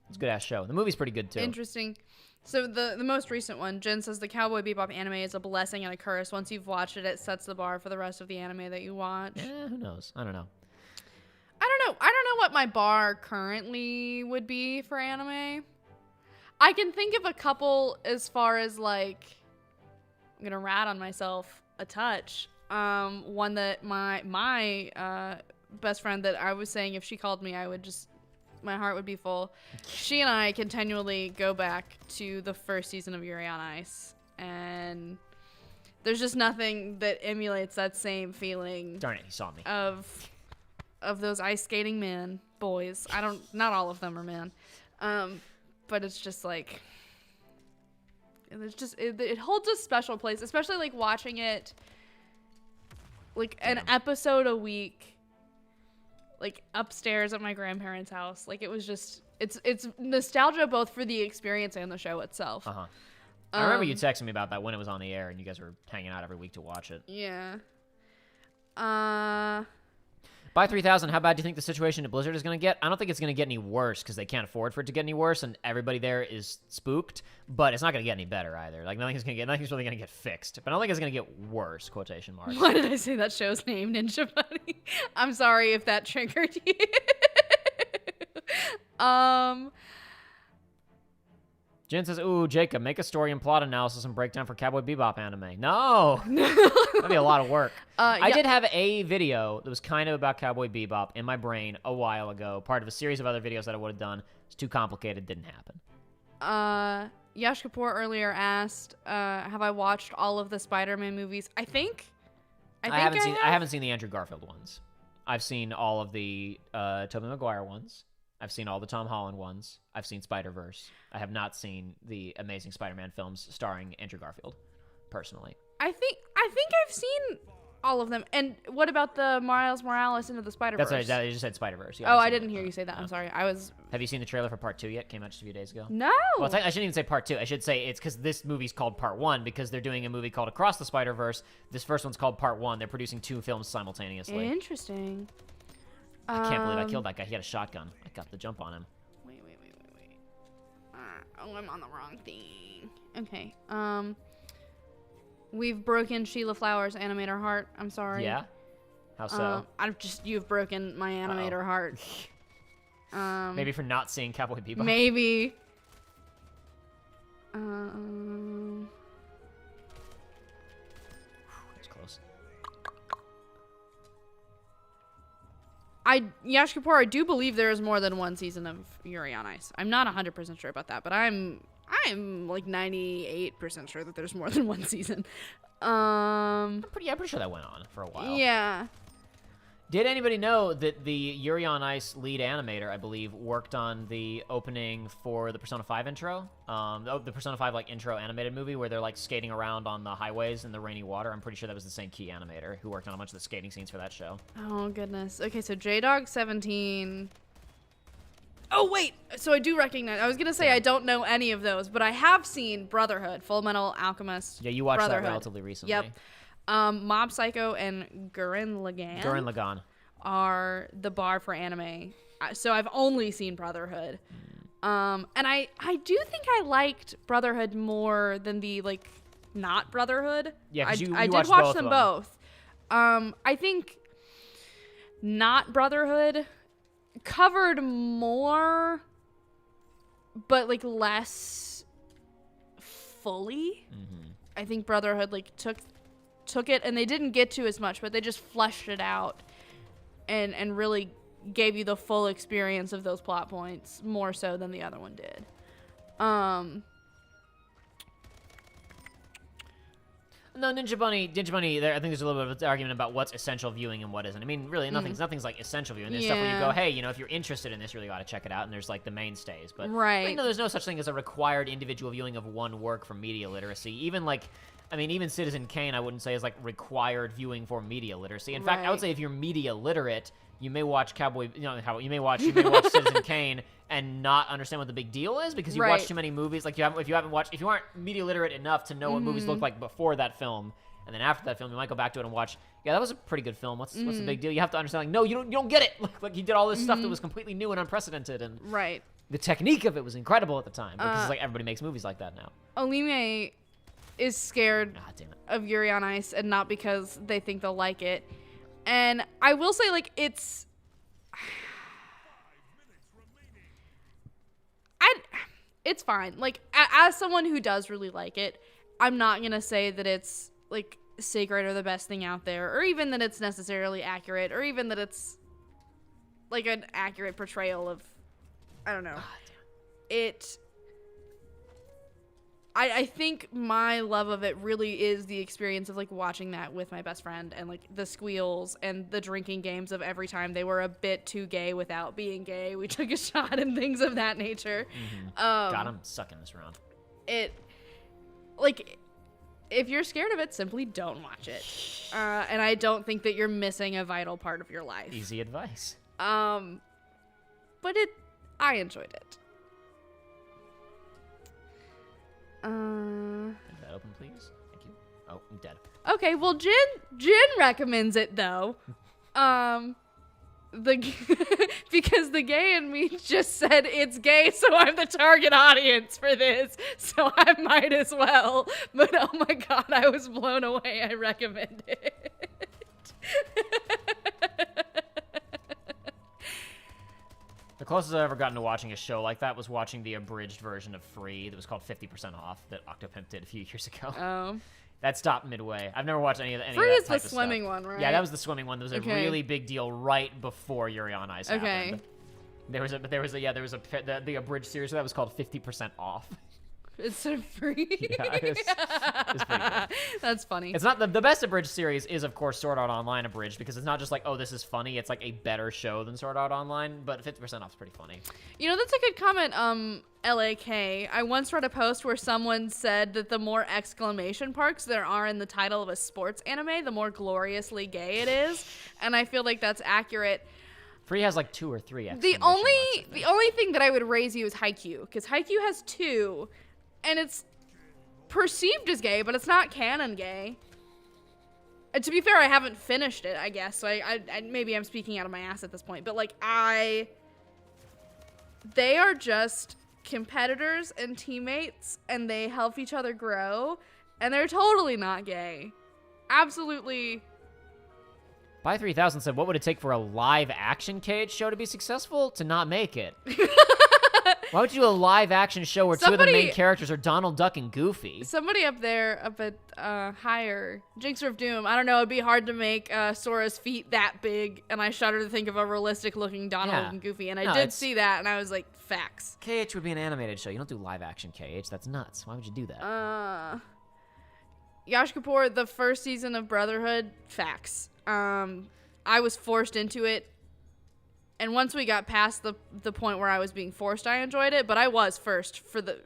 It's a good ass show. The movie's pretty good too. Interesting. So the most recent one, Jen says the Cowboy Bebop anime is a blessing and a curse. Once you've watched it, it sets the bar for the rest of the anime that you watch. Who knows? I don't know. I don't know what my bar currently would be for anime. I can think of a couple as far as like, I'm gonna rat on myself a touch. One that my best friend that I was saying if she called me, I would just, my heart would be full. She and I continually go back to the first season of Yuri on Ice, and there's just nothing that emulates that same feeling. Darn it, he saw me. Of those ice skating men, boys. Not all of them are men. But it's just like, it holds a special place, especially like watching it like an episode a week, like upstairs at my grandparents' house. Like it was just, it's nostalgia both for the experience and the show itself. I remember you texting me about that when it was on the air and you guys were hanging out every week to watch it. Yeah. By 3000, how bad do you think the situation at Blizzard is going to get? I don't think it's going to get any worse because they can't afford for it to get any worse, and everybody there is spooked. But it's not going to get any better either. Like nothing's really going to get fixed. But I don't think it's going to get worse. Quotation marks. Why did I say that show's name, Ninja Bunny? I'm sorry if that triggered you. Jen says, "Ooh, Jacob, make a story and plot analysis and breakdown for Cowboy Bebop anime." No, that'd be a lot of work. I did have a video that was kind of about Cowboy Bebop in my brain a while ago, part of a series of other videos that I would have done. It's too complicated, didn't happen. Yash Kapoor earlier asked, "Have I watched all of the Spider-Man movies?" I haven't seen the Andrew Garfield ones. I've seen all of the Tobey Maguire ones. I've seen all the Tom Holland ones. I've seen Spider-Verse. I have not seen the Amazing Spider-Man films starring Andrew Garfield, personally. I think I've seen all of them. And what about the Miles Morales into the Spider-Verse? That's right. I just said Spider-Verse. Yeah, I didn't hear you say that. I'm sorry. Have you seen the trailer for Part 2 yet? Came out just a few days ago. No. Well, I shouldn't even say Part 2. I should say it's because this movie's called Part 1 because they're doing a movie called Across the Spider-Verse. This first one's called Part 1. They're producing 2 films simultaneously. Interesting. I can't believe I killed that guy. He had a shotgun. I got the jump on him. Wait. I'm on the wrong thing. Okay. We've broken Sheila Flowers' animator heart. I'm sorry. Yeah? How so? You've broken my animator heart. Maybe for not seeing Cowboy Bebop. Maybe. It's close. Yash Kapoor, I do believe there is more than one season of Yuri on Ice. I'm not 100% sure about that, but I'm like 98% sure that there's more than one season. I'm pretty sure that went on for a while. Yeah. Did anybody know that the Yuri on Ice lead animator, I believe, worked on the opening for the Persona 5 intro? The Persona 5 like intro animated movie where they're like skating around on the highways in the rainy water. I'm pretty sure that was the same key animator who worked on a bunch of the skating scenes for that show. Oh goodness. Okay, so J-Dog17. Oh wait, so I do recognize. I was gonna say I don't know any of those, but I have seen Brotherhood, Full Metal Alchemist. Yeah, you watched that relatively recently. Yep. Mob Psycho and Gurren Lagann are the bar for anime. So I've only seen Brotherhood. And I do think I liked Brotherhood more than the like not Brotherhood. Yeah, I did watch them both. I think not Brotherhood covered more, but like less fully. I think Brotherhood like took it, and they didn't get to as much, but they just fleshed it out and really gave you the full experience of those plot points more so than the other one did. No, Ninja Bunny. There, I think there's a little bit of an argument about what's essential viewing and what isn't. I mean, really, nothing's like essential viewing. There's stuff where you go, hey, if you're interested in this, you really got to check it out. And there's like the mainstays, but right. there's no such thing as a required individual viewing of one work for media literacy. Even like, I mean, even Citizen Kane, I wouldn't say is like required viewing for media literacy. In fact, I would Right. say if you're media literate, you may watch you may watch Citizen Kane and not understand what the big deal is because you Right. watch too many movies. Like if you aren't media literate enough to know what movies look like before that film, and then after that film, you might go back to it and watch. Yeah, that was a pretty good film. What's the big deal? You have to understand. Like, no, you don't get it. Like he did all this stuff that was completely new and unprecedented, and Right. the technique of it was incredible at the time because it's like everybody makes movies like that now. Olime is scared Ah, damn it. of Yuri on Ice, and not because they think they'll like it. And I will say, like, it's fine. Like, as someone who does really like it, I'm not gonna say that it's like sacred or the best thing out there, or even that it's necessarily accurate, or even that it's like an accurate portrayal of, I don't know. I think my love of it really is the experience of like watching that with my best friend, and like the squeals and the drinking games of every time they were a bit too gay without being gay, we took a shot and things of that nature. God, I'm sucking this round. It, like, if you're scared of it, simply don't watch it. And I don't think that you're missing a vital part of your life. Easy advice. But I enjoyed it. Leave that open, please. Thank you. Oh, I'm dead. Okay, well, Jin recommends it though. Because the gay in me just said it's gay, so I'm the target audience for this, so I might as well. But oh my god, I was blown away. I recommend it. The closest I've ever gotten to watching a show like that was watching the abridged version of Free that was called 50% Off that Octopimp did a few years ago. That stopped midway. I've never watched any of Free that is the type of swimming stuff. one, right? Yeah, that was the swimming one. There was a Okay. really big deal right before Yuri on Ice happened. There was the abridged series that was called 50% Off. It's so free. Yeah, it's pretty good. That's funny. It's not the best abridged series is of course Sword Art Online abridged because it's not just like, oh, this is funny. It's like a better show than Sword Art Online, but 50% Off is pretty funny. You know, that's a good comment, LAK. I once read a post where someone said that the more exclamation marks there are in the title of a sports anime, the more gloriously gay it is. And I feel like that's accurate. Free has like 2 or 3 The exclamation marks, I think. only thing that I would raise you is Haikyuu, because Haikyuu has 2, and it's perceived as gay, but it's not canon gay. And to be fair, I haven't finished it, I guess, so I maybe I'm speaking out of my ass at this point, but like they are just competitors and teammates, and they help each other grow, and they're totally not gay. Absolutely. By 3000 said, what would it take for a live action Cage show to be successful? To not make it. Why would you do a live action show where 2 of the main characters are Donald Duck and Goofy? Somebody up there, up at higher, Jinxer of Doom, I don't know, it'd be hard to make Sora's feet that big, and I shudder to think of a realistic looking Donald and Goofy, and I did see that, and I was like, facts. KH would be an animated show. You don't do live action KH. That's nuts. Why would you do that? Yash Kapoor, the first season of Brotherhood, facts. I was forced into it, and once we got past the point where I was being forced, I enjoyed it. But I was forced for the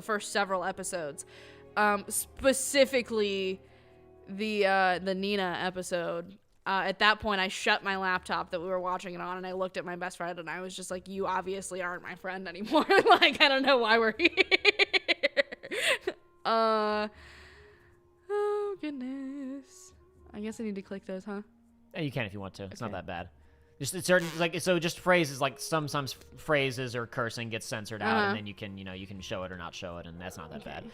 first several episodes, specifically the Nina episode. At that point, I shut my laptop that we were watching it on, and I looked at my best friend, and I was just like, "You obviously aren't my friend anymore. Like, I don't know why we're here." Oh goodness. I guess I need to click those, huh? Yeah, you can if you want to. It's not that bad. Just certain just phrases like sometimes phrases or cursing gets censored out, and then you can show it or not show it, and that's not that bad.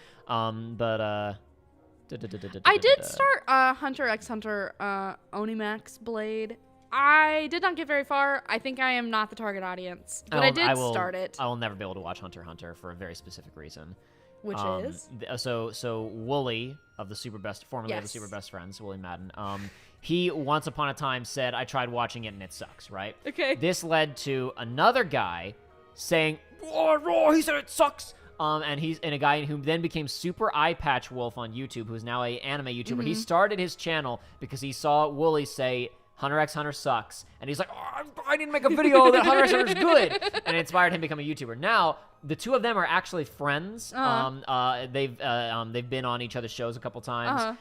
I did start Hunter x Hunter Onimax Blade. I did not get very far. I think I am not the target audience, but I did start it. I will never be able to watch Hunter x Hunter for a very specific reason. Which is? So Wooly of the formerly of the Super Best Friends, Wooly Madden, he once upon a time said, I tried watching it and it sucks, right? Okay. This led to another guy saying, oh, he said it sucks. And a guy who then became Super Eye Patch Wolf on YouTube, who's now an anime YouTuber. He started his channel because he saw Wooly say, Hunter x Hunter sucks. And he's like, oh, I need to make a video that Hunter x Hunter's good. And it inspired him to become a YouTuber. Now, the two of them are actually friends. They've been on each other's shows a couple times.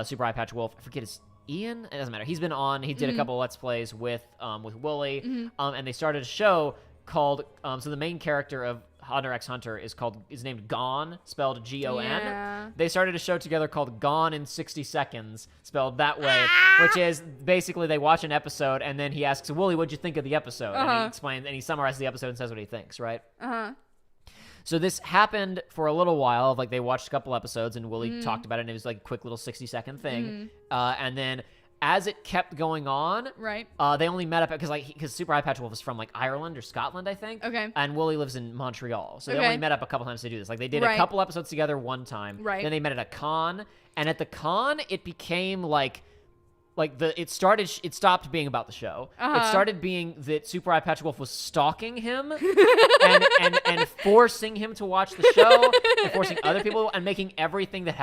Super Eye Patch Wolf, I forget his Ian. It doesn't matter. He's been on. He did a couple of Let's Plays with Wooly, and they started a show called. So the main character of Hunter x Hunter is named Gon, spelled Gon. Yeah. They started a show together called Gone in 60 Seconds, spelled that way, which is basically they watch an episode and then he asks Wooly, "What'd you think of the episode?" And he explains and he summarizes the episode and says what he thinks, right? So this happened for a little while. Like they watched a couple episodes and Wooly talked about it, and it was like a quick little 60-second thing. And then as it kept going on, they only met up because Super Eye Patch Wolf is from like Ireland or Scotland, I think. Okay. And Wooly lives in Montreal, so they only met up a couple times to do this. Like they did a couple episodes together one time. Then they met at a con, and at the con it became it stopped being about the show. It started being that Super Eye Patch Wolf was stalking him and forcing him to watch the show and forcing other people and making everything that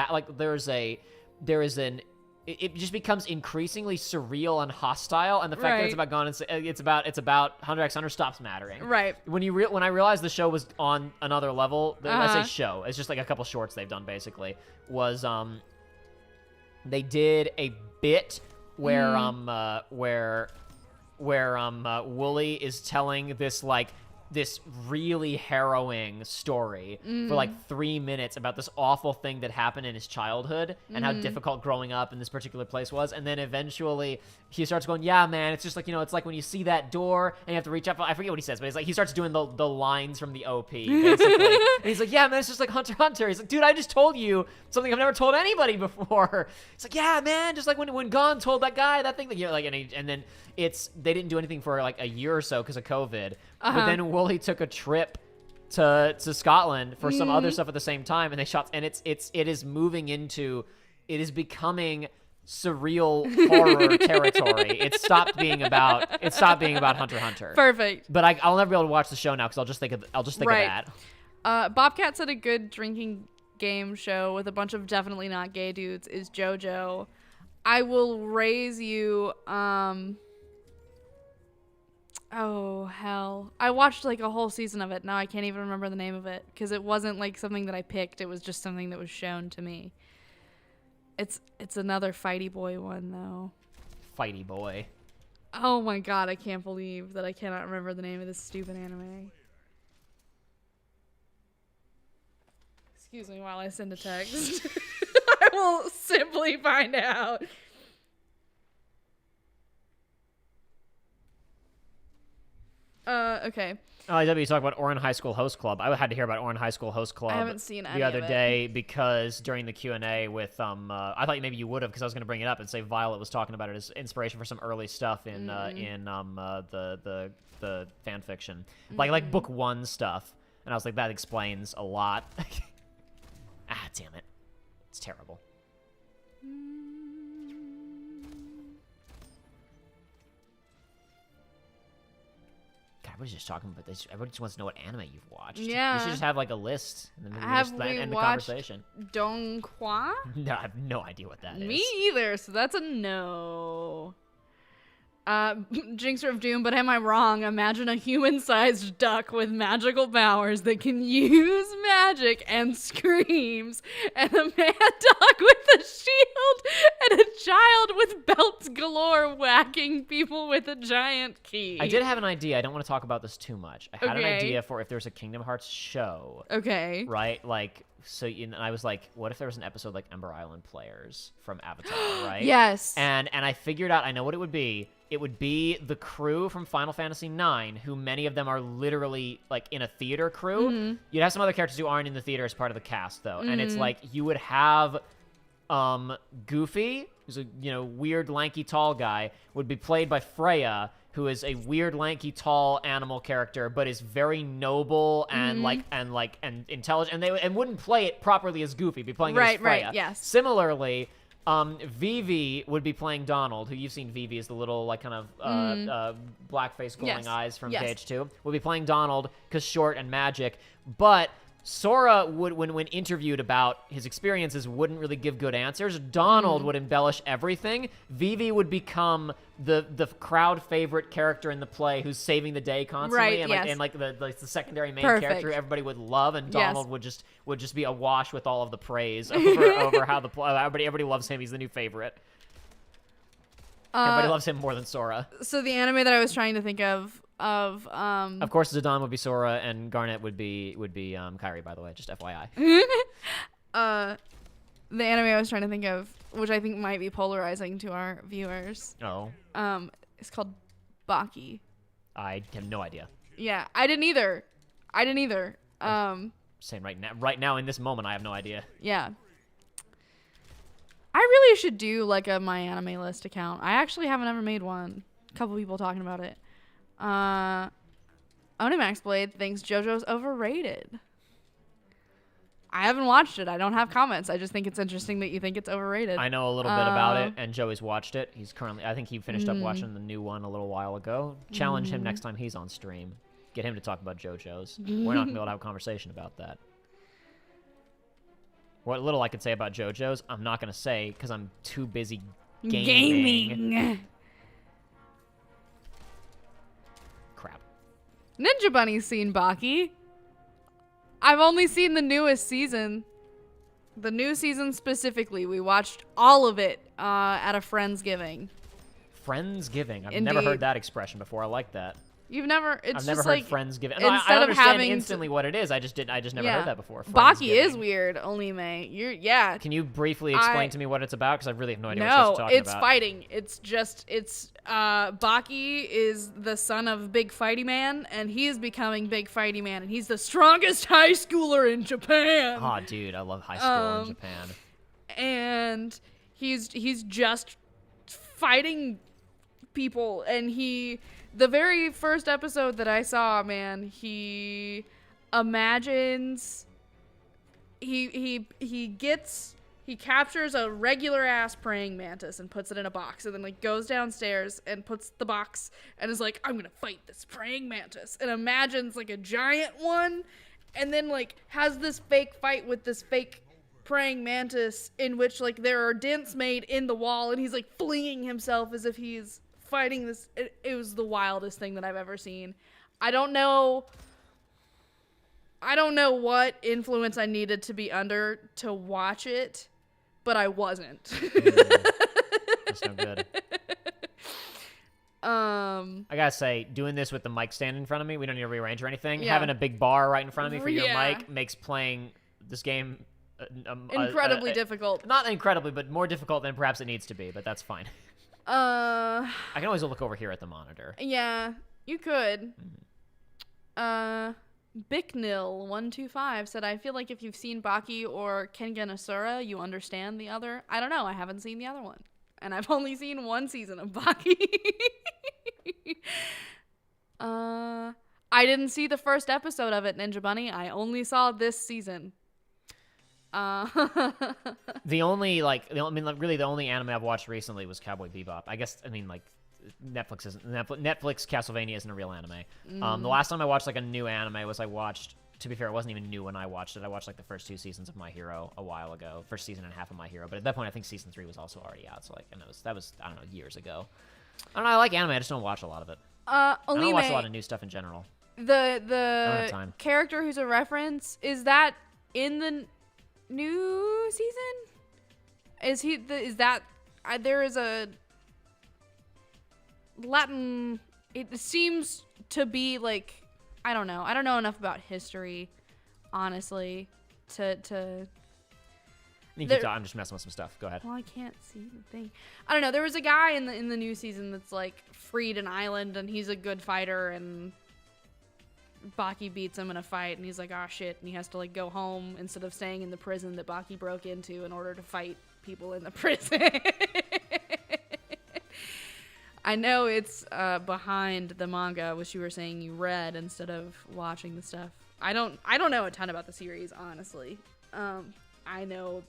it just becomes increasingly surreal and hostile, and the fact that it's about Gone, it's about Hunter x Hunter stops mattering. Right. When I realized the show was on another level, I say show, it's just like a couple shorts they've done basically, was they did a bit where Wooly is telling this really harrowing story for like 3 minutes about this awful thing that happened in his childhood and how difficult growing up in this particular place was. And then eventually he starts going, yeah, man, it's just like, it's like when you see that door and you have to reach up. I forget what he says, but he starts doing the lines from the OP, basically. And he's like, yeah, man, it's just like Hunter x Hunter. He's like, dude, I just told you something I've never told anybody before. It's like, yeah, man, just like when Gon told that guy that thing that and then they didn't do anything for like a year or so because of COVID. But then Wooly took a trip to Scotland for some other stuff at the same time, and they shot, and it is becoming surreal horror territory. It stopped being about Hunter x Hunter. Perfect. But I'll never be able to watch the show now because I'll just think of that. Bobcat said a good drinking game show with a bunch of definitely not gay dudes is JoJo. I will raise you. Oh, hell. I watched like a whole season of it. Now I can't even remember the name of it because it wasn't like something that I picked. It was just something that was shown to me. It's another Fighty Boy one, though. Fighty Boy. Oh my god, I can't believe that I cannot remember the name of this stupid anime. Excuse me while I send a text. I will simply find out. Okay. Oh, you talk about Orin High School Host Club. I had to hear about Orin High School Host Club. I haven't seen any the other of it. day because during the Q&A with I thought maybe you would have because I was going to bring it up and say Violet was talking about it as inspiration for some early stuff in the fan fiction, like book 1 stuff, and I was like, that explains a lot. Damn it, it's terrible. Everybody's just talking about this. Everybody just wants to know what anime you've watched. Yeah. You should just have like a list. And then Have just we end the watched conversation. Donghua? No, I have no idea what that is. Me either, so that's a no. Jinxer of Doom, but am I wrong? Imagine a human-sized duck with magical powers that can use magic and screams, and a mad dog with a shield, and a child with belts galore whacking people with a giant key. I did have an idea. I don't want to talk about this too much. I had an idea for if there's a Kingdom Hearts show. Okay. Right? And I was like, what if there was an episode like Ember Island Players from Avatar, right? Yes. And I figured out, I know what it would be. It would be the crew from Final Fantasy IX, who many of them are literally like in a theater crew. Mm-hmm. You'd have some other characters who aren't in the theater as part of the cast, though. Mm-hmm. And it's like you would have Goofy, who's a weird, lanky, tall guy, would be played by Freya, who is a weird, lanky, tall animal character, but is very noble and and intelligent, and wouldn't play it properly as Goofy, be playing it as Freya. Right, yes. Similarly, Vivi would be playing Donald, who you've seen Vivi as the little kind of blackface glowing eyes from KH2. Would be playing Donald because short and magic, but Sora would, when interviewed about his experiences, wouldn't really give good answers. Donald would embellish everything. Vivi would become the crowd favorite character in the play who's saving the day constantly, Right, and like the secondary main Perfect. character everybody would love, and Yes. Donald would just be awash with all of the praise over how the play. Everybody loves him. He's the new favorite. Everybody loves him more than Sora. So the anime that I was trying to think of Of course, Zidane would be Sora, and Garnet would be Kairi. By the way, just FYI. The anime I was trying to think of, which I think might be polarizing to our viewers, Oh, is called Baki. I have no idea. Yeah, I didn't either. Saying right now in this moment, I have no idea. Yeah. I really should do like a My Anime List account. I actually haven't ever made one. A couple people talking about it. Onimax Blade thinks JoJo's overrated. I haven't watched it. I don't have comments. I just think it's interesting that you think it's overrated. I know a little bit about it, and Joey's watched it. He's currently, I think he finished up watching the new one a little while ago. Challenge him next time he's on stream. Get him to talk about JoJo's. We're not going to be able to have a conversation about that. What little I could say about JoJo's, I'm not going to say because I'm too busy gaming. Crap. Ninja Bunny's seen Baki. I've only seen the newest season. The new season specifically. We watched all of it at a Friendsgiving. Friendsgiving. I've Indeed. never heard that expression before. I like that. You've never. It's I've never just heard like Friendsgiving. No, I instead of understand having instantly what it is. I just never Yeah. heard that before. Baki is Friendsgiving. weird. Only May. Yeah. Can you briefly explain to me what it's about? Because I really have no idea what No, you're talking it's about. fighting. It's Baki is the son of Big Fighty Man, and he is becoming Big Fighty Man, and he's the strongest high schooler in Japan. Oh, dude, I love high school in Japan. And he's just fighting people, and the very first episode that I saw, man, he imagines he captures a regular ass praying mantis and puts it in a box, and then like goes downstairs and puts the box and is like, I'm gonna fight this praying mantis, and imagines like a giant one, and then like has this fake fight with this fake praying mantis in which like there are dents made in the wall, and he's like flinging himself as if he's fighting this. It was the wildest thing that I've ever seen. I don't know what influence I needed to be under to watch it, but I wasn't. That's no good. I gotta say, doing this with the mic stand in front of me, we don't need to rearrange or anything. Yeah. Having a big bar right in front of me for your Yeah. mic makes playing this game incredibly difficult. Not incredibly, but more difficult than perhaps it needs to be. But that's fine. I can always look over here at the monitor. Yeah, you could. Bicknil125 said, I feel like if you've seen Baki or Kengan Asura, you understand the other. I don't know. I haven't seen the other one. And I've only seen one season of Baki. I didn't see the first episode of it, Ninja Bunny. I only saw this season. The only anime I've watched recently was Cowboy Bebop. Netflix Castlevania isn't a real anime. The last time I watched like a new anime was to be fair, it wasn't even new when I watched it. I watched like the first 2 seasons of My Hero a while ago, first season and a half of My Hero. But at that point, I think season 3 was also already out. So like, and that was I don't know, years ago. I don't know. I like anime. I just don't watch a lot of it. I don't watch a lot of new stuff in general. The time. character who's a reference, is that in the new season? There is a Latin, it seems to be like, I don't know enough about history, honestly, to I'm just messing with some stuff. Go ahead. well, I can't see the thing. I don't know. There was a guy in the new season that's like freed an island, and he's a good fighter, and Baki beats him in a fight, and he's like, oh shit, and he has to like go home instead of staying in the prison that Baki broke into in order to fight people in the prison. I know it's behind the manga, which you were saying you read instead of watching the stuff. I don't know a ton about the series, honestly. I know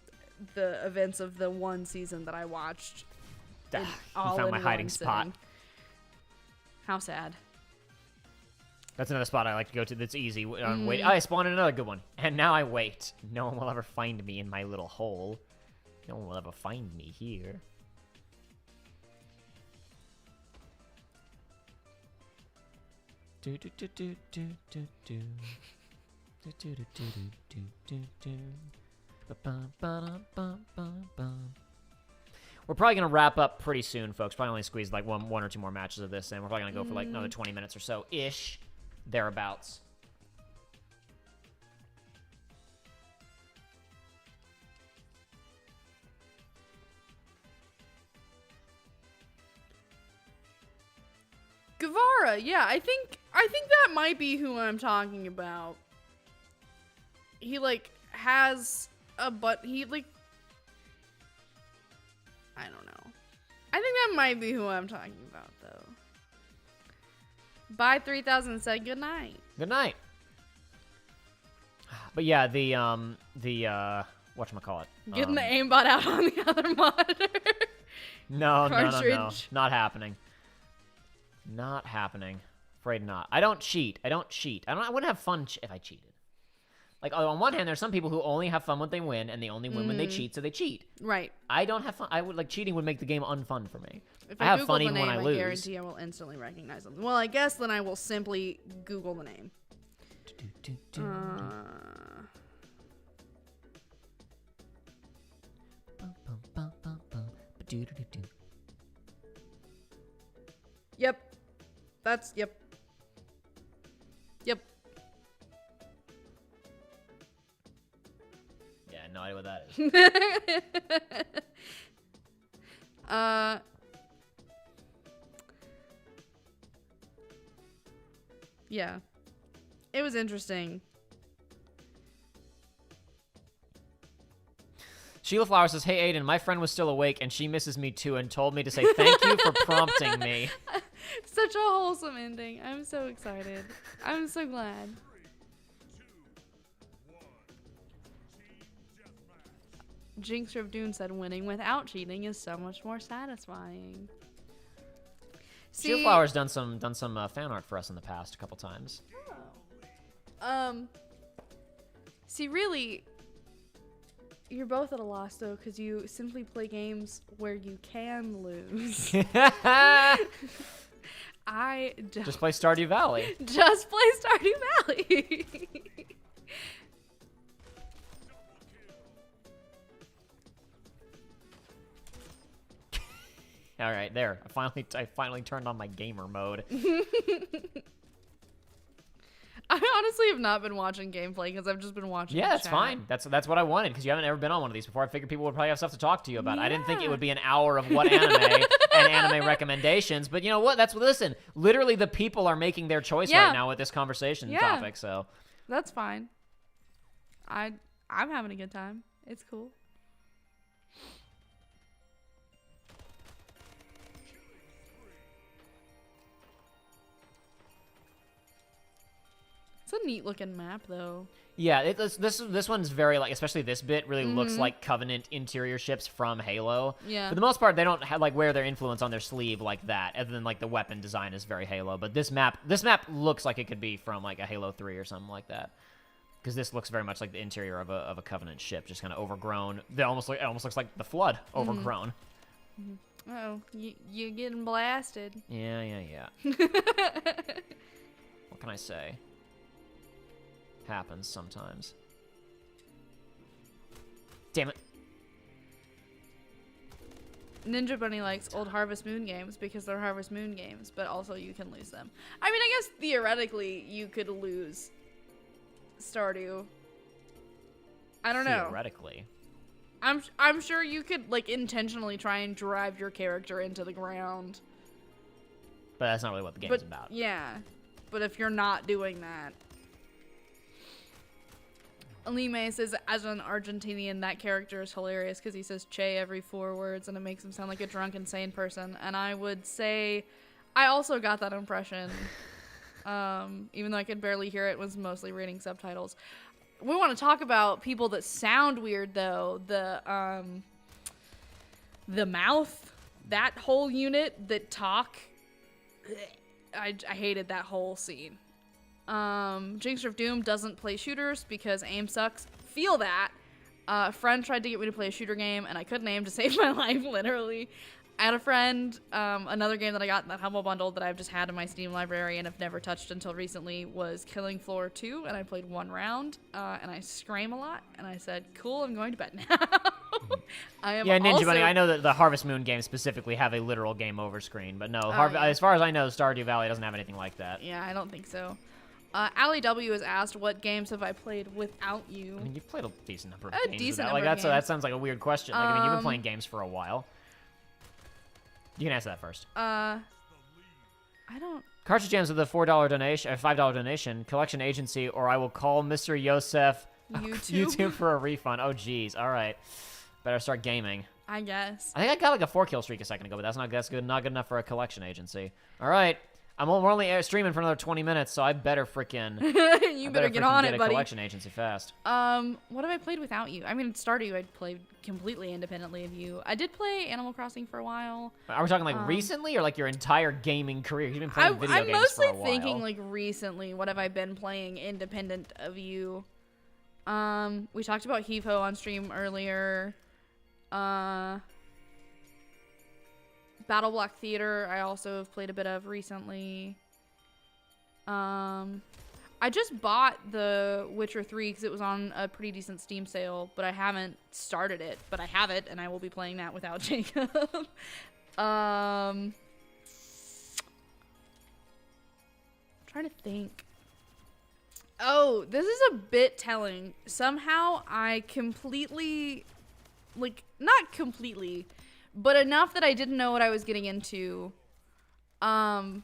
the events of the one season that I watched. You found my hiding spot. How sad. That's another spot I like to go to that's easy. Wait. I spawned another good one. And now I wait. No one will ever find me in my little hole. No one will ever find me here. We're probably going to wrap up pretty soon, folks. Probably only squeeze like one or two more matches of this, and we're probably going to go for like another 20 minutes or so-ish, thereabouts. Guevara, yeah, I think that might be who I'm talking about. He like has a he like I don't know. I think that might be who I'm talking about though. Bye 3000 said good night. Good night. But yeah, the whatchamacallit. Getting the aimbot out on the other monitor. No. Not happening. Not happening. Afraid not. I don't cheat. I wouldn't have fun if I cheated. Like, on one hand, there's some people who only have fun when they win, and they only win when they cheat, so they cheat. Right. I don't have fun. Cheating would make the game unfun for me. If I have Google fun the even name, when I lose. I guarantee I will instantly recognize them. Well, I guess then I will simply Google the name. Yep. Yep. Yeah, no idea what that is. Yeah. It was interesting. Sheila Flower says, "Hey Aidan, my friend was still awake and she misses me too and told me to say thank you for prompting me." Such a wholesome ending. I'm so excited. I'm so glad. Jinx of Dune said winning without cheating is so much more satisfying. Sheila Flower's done some fan art for us in the past a couple times. See, really, you're both at a loss though, because you simply play games where you can lose. I don't. Just play Stardew Valley. Just play Stardew Valley. All right, there. I finally turned on my gamer mode. I honestly have not been watching gameplay because I've just been watching. Yeah, that's chat. fine. That's what I wanted because you haven't ever been on one of these before. I figured people would probably have stuff to talk to you about. Yeah. I didn't think it would be an hour of what anime and anime recommendations, but you know what? Listen. Literally, the people are making their choice right now with this conversation topic. So that's fine. I'm having a good time. It's cool. It's a neat looking map, though. Yeah, this one's very like, especially this bit really looks like Covenant interior ships from Halo. Yeah. For the most part, they don't have, like wear their influence on their sleeve like that. Other than like the weapon design is very Halo, but this map looks like it could be from like a Halo 3 or something like that. Because this looks very much like the interior of a Covenant ship, just kind of overgrown. It almost looks like the Flood overgrown. Uh-oh, you're getting blasted. Yeah. What can I say? Happens sometimes. Damn it. Ninja Bunny likes old Harvest Moon games because they're Harvest Moon games, but also you can lose them. I mean, I guess theoretically you could lose Stardew. I don't know. Theoretically. I'm sure you could like intentionally try and drive your character into the ground. But that's not really what the game's about. Yeah. But if you're not doing that. Alime says, as an Argentinian, that character is hilarious because he says che every 4 words and it makes him sound like a drunk, insane person. And I would say I also got that impression. Even though I could barely hear it, was mostly reading subtitles. We want to talk about people that sound weird, though. The mouth, that whole unit that talk. I hated that whole scene. Jinxer of Doom doesn't play shooters because aim sucks. Feel that. A friend tried to get me to play a shooter game, and I couldn't aim to save my life, literally. I had a friend, another game that I got in that Humble Bundle that I've just had in my Steam library and have never touched until recently was Killing Floor 2, and I played one round, and I scream a lot, and I said, cool, I'm going to bed now. I am Ninja Bunny, I know that the Harvest Moon games specifically have a literal game over screen, but no, as far as I know, Stardew Valley doesn't have anything like that. Yeah, I don't think so. Allie W has asked, what games have I played without you? I mean, you've played a decent number of A games. decent Like, number of that games. sounds like a weird question. Like, I mean, you've been playing games for a while. You can answer that first. I don't... Cartridge Jams with a $4 donation, $5 donation, collection agency, or I will call Mr. Yosef YouTube for a refund. Oh, jeez. All right. Better start gaming. I guess. I think I got like a 4-kill streak a second ago, but that's good. Not good enough for a collection agency. All right. We're only streaming for another 20 minutes, so I better freaking... You better get on it, buddy. a collection agency fast. What have I played without you? I mean, Stardew I played completely independently of you. I did play Animal Crossing for a while. Are we talking like recently or like your entire gaming career? You've been playing video games for a while. I'm mostly thinking like recently. What have I been playing independent of you? We talked about Heave Ho on stream earlier. Battle Block Theater I also have played a bit of recently. I just bought The Witcher 3 because it was on a pretty decent Steam sale, but I haven't started it. But I have it, and I will be playing that without Jacob. Trying to think. Oh, this is a bit telling. Somehow I completely, like, not completely, but enough that I didn't know what I was getting into. I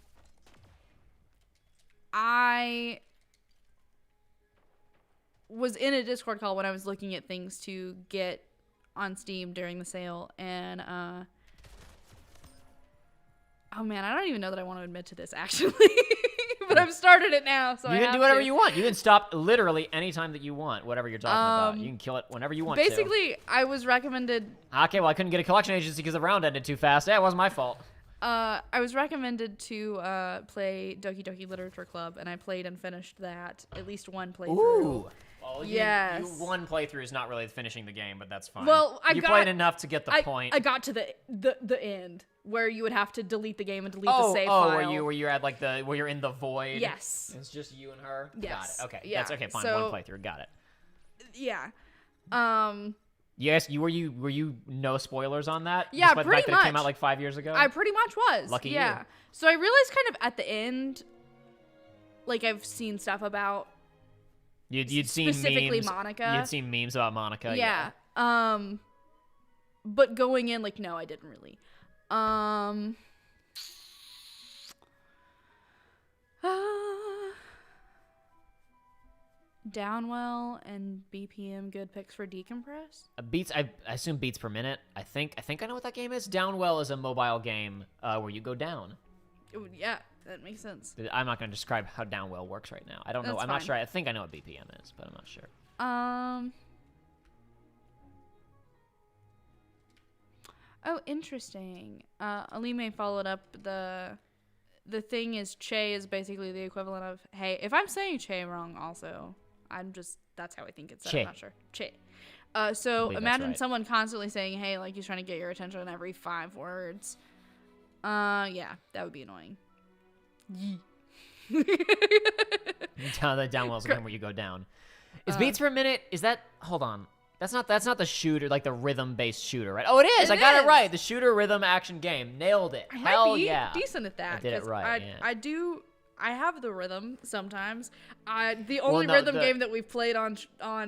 was in a Discord call when I was looking at things to get on Steam during the sale, and oh man, I don't even know that I want to admit to this actually. But I've started it now, so you can do whatever you want. You can stop literally anytime that you want, whatever you're talking about. You can kill it whenever you want basically, I was recommended... Okay, well, I couldn't get a collection agency because the round ended too fast. Yeah, it wasn't my fault. I was recommended to play Doki Doki Literature Club, and I played and finished that. At least one playthrough. Ooh. Well, yes. One playthrough is not really finishing the game, but that's fine. Well, you played enough to get the point. I got to the end where you would have to delete the game and delete the save file. where you're at like where you're in the void. Yes. It's just you and her. Yes. Got it. Okay. Yeah. That's okay. Fine. So, one playthrough. Got it. Yeah. Yes. Were you no spoilers on that? Yeah, despite pretty the fact much. That it came out like 5 years ago. I pretty much was. Lucky you. So I realized kind of at the end, like I've seen stuff about. You'd seen specifically memes. Monica. You'd seen memes about Monica. Yeah. But going in, like, no, I didn't really. Downwell and BPM good picks for decompress. Beats. I assume beats per minute. I think I know what that game is. Downwell is a mobile game where you go down. Ooh, yeah, that makes sense. I'm not going to describe how Downwell works right now. I don't know. That's I'm fine. not sure. I think I know what BPM is, but I'm not sure. Oh, interesting. Alime followed up the thing is Che is basically the equivalent of hey. If I'm saying Che wrong, also, that's how I think it's said. Che. I'm not sure. Che. So believe that's imagine right. someone constantly saying hey, like he's trying to get your attention every 5 words. Yeah, that would be annoying. Yee. Downwell's the game where you go down. Is beats per minute? Is that? Hold on. That's not the shooter, like the rhythm-based shooter, right? Oh, it is. I got it right. The shooter rhythm action game. Nailed it. Hell yeah. Decent at that. I did it right. Yeah. I have the rhythm sometimes. The only rhythm game that we've played on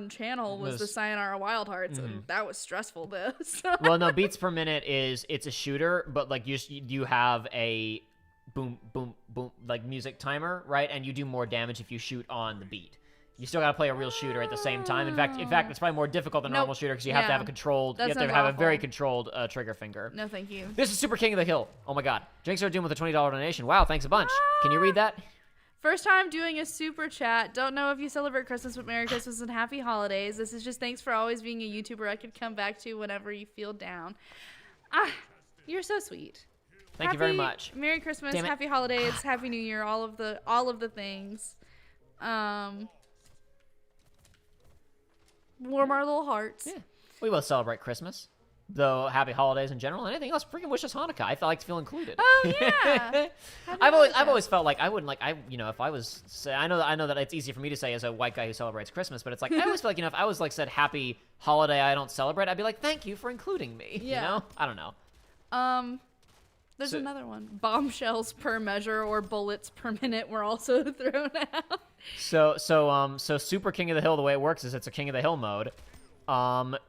channel was the Sayonara Wild Hearts, and that was stressful though. So. Well, no, beats per minute it's a shooter, but like you have a boom boom boom like music timer, right? And you do more damage if you shoot on the beat. You still gotta play a real shooter at the same time. In fact, it's probably more difficult than a normal shooter because you have to have a controlled. You have to have a very controlled trigger finger. No, thank you. This is Super King of the Hill. Oh my God, Jinxer Doom with a $20 donation. Wow, thanks a bunch. Can you read that? First time doing a super chat. Don't know if you celebrate Christmas, but Merry Christmas and Happy Holidays. This is just thanks for always being a YouTuber I could come back to whenever you feel down. You're so sweet. Thank you very much. Merry Christmas, Happy Holidays, Happy New Year, all of the things. Warm our little hearts. Yeah. We both celebrate Christmas. Though, happy holidays in general. Anything else, freaking wish us Hanukkah. I like to feel included. Oh yeah. I've always felt like I wouldn't like if I was say I know that it's easy for me to say as a white guy who celebrates Christmas, but it's like I always feel like if I was like said happy holiday I don't celebrate, I'd be like thank you for including me. Yeah. You know? I don't know. There's another one. Bombshells per measure or bullets per minute were also thrown out. So Super King of the Hill, the way it works is it's a King of the Hill mode.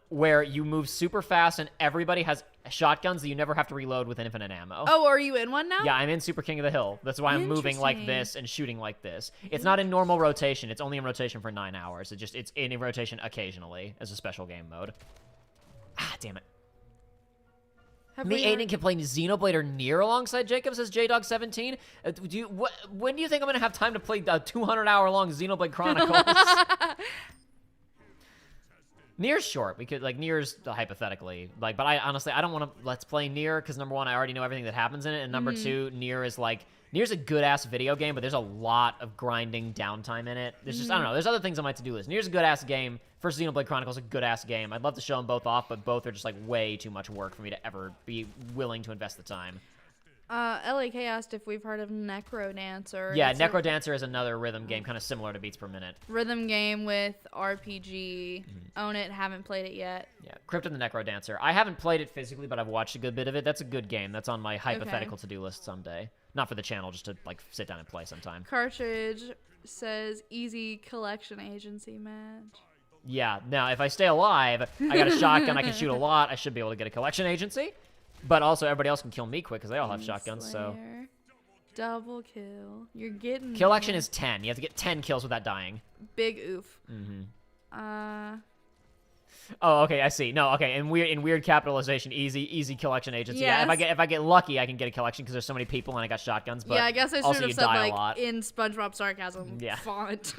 Where you move super fast and everybody has shotguns that you never have to reload with infinite ammo. Oh, are you in one now? Yeah, I'm in Super King of the Hill. That's why I'm moving like this and shooting like this. It's not in normal rotation. It's only in rotation for 9 hours. It's in rotation occasionally as a special game mode. Ah, damn it. Me, Aidan, can play Xenoblade or Nier alongside Jacob, says JDog17. When do you think I'm going to have time to play a 200-hour-long Xenoblade Chronicles? Nier's short. We could, like, Nier's hypothetically. Like, but I honestly, I don't want to let's play Nier, because number one, I already know everything that happens in it, and number two, Nier's a good-ass video game, but there's a lot of grinding downtime in it. There's just, I don't know, there's other things on my to-do list. Nier's a good-ass game. First Xenoblade Chronicles is a good-ass game. I'd love to show them both off, but both are just, like, way too much work for me to ever be willing to invest the time. LAK asked if we've heard of Necrodancer. Yeah, Necrodancer is another rhythm game, kind of similar to Beats Per Minute. Rhythm game with RPG. Own it, haven't played it yet. Yeah, Crypt of the Necrodancer. I haven't played it physically, but I've watched a good bit of it. That's a good game. That's on my hypothetical to-do list someday. Not for the channel, just to, like, sit down and play sometime. Cartridge says easy collection agency match. Yeah, now, if I stay alive, I got a shotgun, I can shoot a lot, I should be able to get a collection agency. But also, everybody else can kill me quick, because they all have shotguns, so... Double kill. You're getting Kill action is 10. You have to get 10 kills without dying. Big oof. Oh, okay, I see. No, okay, in weird capitalization, easy collection agency. Yes. Yeah, if I get lucky, I can get a collection because there's so many people and I got shotguns. But yeah, I guess I should also have you said die like a lot. in SpongeBob sarcasm font.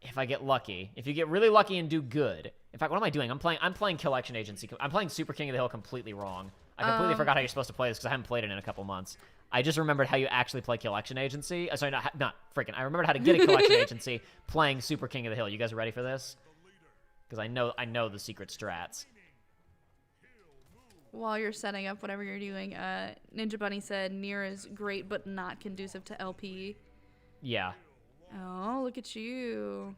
If I get lucky, if you get really lucky and do good. In fact, what am I doing? I'm playing collection agency. I'm playing Super King of the Hill completely wrong. I completely forgot how you're supposed to play this because I haven't played it in a couple months. I just remembered how you actually play collection agency. Sorry, not freaking. I remembered how to get a collection agency playing Super King of the Hill. You guys ready for this? Because I know the secret strats. While you're setting up whatever you're doing, Ninja Bunny said Nier is great but not conducive to LP. Yeah. Oh, look at you.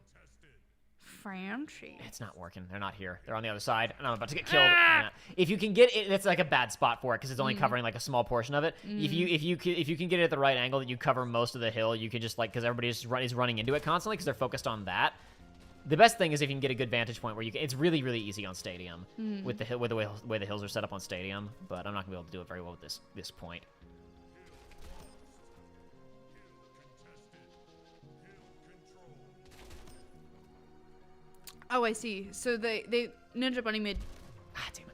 Franchi. It's not working. They're not here. They're on the other side, and I'm about to get killed. Yeah. If you can get it, it's like a bad spot for it because it's only covering like a small portion of it. If you can get it at the right angle that you cover most of the hill, you can just like because everybody is running into it constantly because they're focused on that. The best thing is if you can get a good vantage point where you can. It's really easy on Stadium with the way the hills are set up on Stadium, but I'm not gonna be able to do it very well with this point. Oh, I see. So they Ninja Bunny made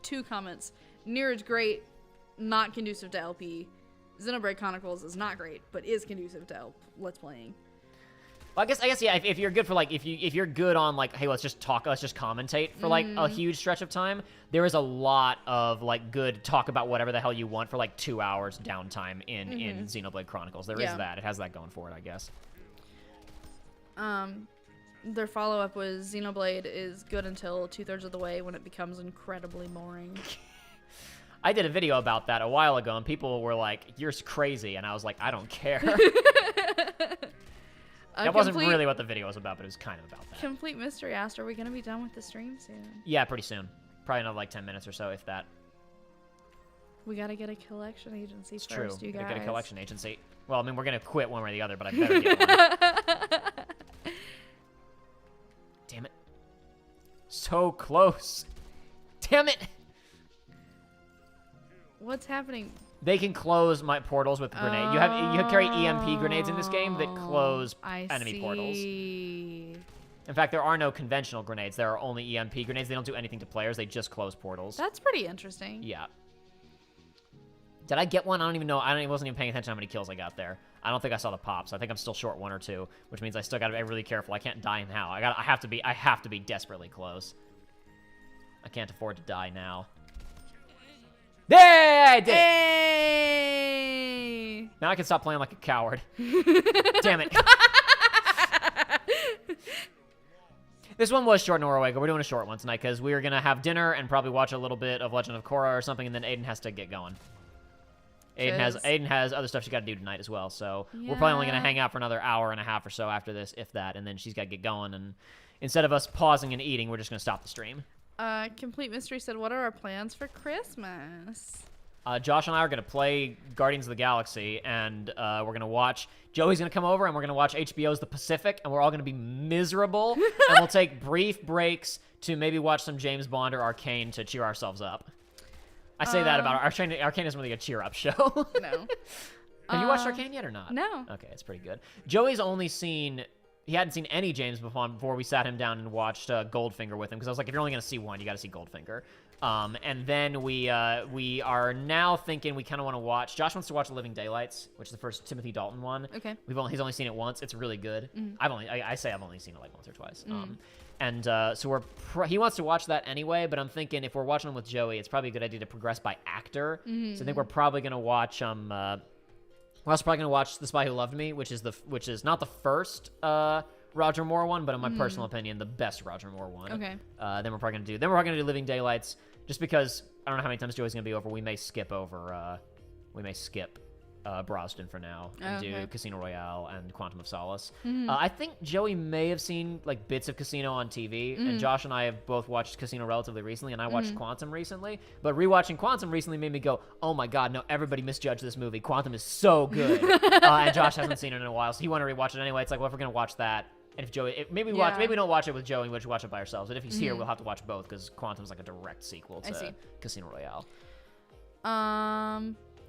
two comments. Nier is great, not conducive to LP. Xenoblade Chronicles is not great, but is conducive to Let's Playing. Well, I guess yeah. If you're good for like if you're good on like hey let's just commentate for like a huge stretch of time, there is a lot of like good talk about whatever the hell you want for like 2 hours downtime in Xenoblade Chronicles. There is that. It has that going for it, I guess. Their follow-up was Xenoblade is good until 2/3 of the way when it becomes incredibly boring. I did a video about that a while ago, and people were like, "You're crazy," and I was like, "I don't care." That wasn't really what the video was about, but it was kind of about that. Complete Mystery asked, are we going to be done with the stream soon? Yeah, pretty soon. Probably another like 10 minutes or so, if that. We got to get a collection agency first, true. You guys. Gotta get a collection agency. Well, I mean, we're going to quit one way or the other, but I better get one. Damn it. So close. Damn it. What's happening? They can close my portals with grenade. You carry EMP grenades in this game that close enemy portals. In fact, there are no conventional grenades. There are only EMP grenades. They don't do anything to players. They just close portals. That's pretty interesting. Yeah. Did I get one? I don't even know. I wasn't even paying attention to how many kills I got there. I don't think I saw the pops. I think I'm still short 1 or 2, which means I still got to be really careful. I can't die now. I have to be desperately close. I can't afford to die now. There, I did it. Hey! Now I can stop playing like a coward. Damn it. This one was short in Norway, but we're doing a short one tonight because we are going to have dinner and probably watch a little bit of Legend of Korra or something, and then Aidan has to get going. Aidan has other stuff she's got to do tonight as well, so we're probably only going to hang out for another hour and a half or so after this, if that, and then she's got to get going, and instead of us pausing and eating, we're just going to stop the stream. Complete Mystery said, what are our plans for Christmas? Josh and I are going to play Guardians of the Galaxy, and we're going to watch... Joey's going to come over, and we're going to watch HBO's The Pacific, and we're all going to be miserable, and we'll take brief breaks to maybe watch some James Bond or Arcane to cheer ourselves up. I say that about Arcane isn't really a cheer-up show. No. Have you watched Arcane yet or not? No. Okay, it's pretty good. Joey's only seen... He hadn't seen any James Bond before we sat him down and watched Goldfinger with him, because I was like, if you're only going to see one, you got to see Goldfinger. And then we are now thinking we kind of want to watch... Josh wants to watch Living Daylights, which is the first Timothy Dalton one. Okay. He's only seen it once. It's really good. Mm-hmm. I've only seen it like once or twice. So he wants to watch that anyway, but I'm thinking if we're watching them with Joey, it's probably a good idea to progress by actor. So I think we're probably going to watch we're also probably going to watch The Spy Who Loved Me, which is not the first Roger Moore one, but in my personal opinion, the best Roger Moore one. Okay. Then we're probably going to do Living Daylights, just because I don't know how many times Joey's going to be over. We may skip Brosnan for now and do Casino Royale and Quantum of Solace. I think Joey may have seen like bits of Casino on TV, and Josh and I have both watched Casino relatively recently, and I watched Quantum recently. But rewatching Quantum recently made me go, "Oh my God, no! Everybody misjudged this movie. Quantum is so good." And Josh hasn't seen it in a while, so he wanted to rewatch it anyway. It's like, well, if we're gonna watch that, and if Joey, maybe we don't watch it with Joey, we just watch it by ourselves. But if he's here, we'll have to watch both because Quantum's like a direct sequel to Casino Royale.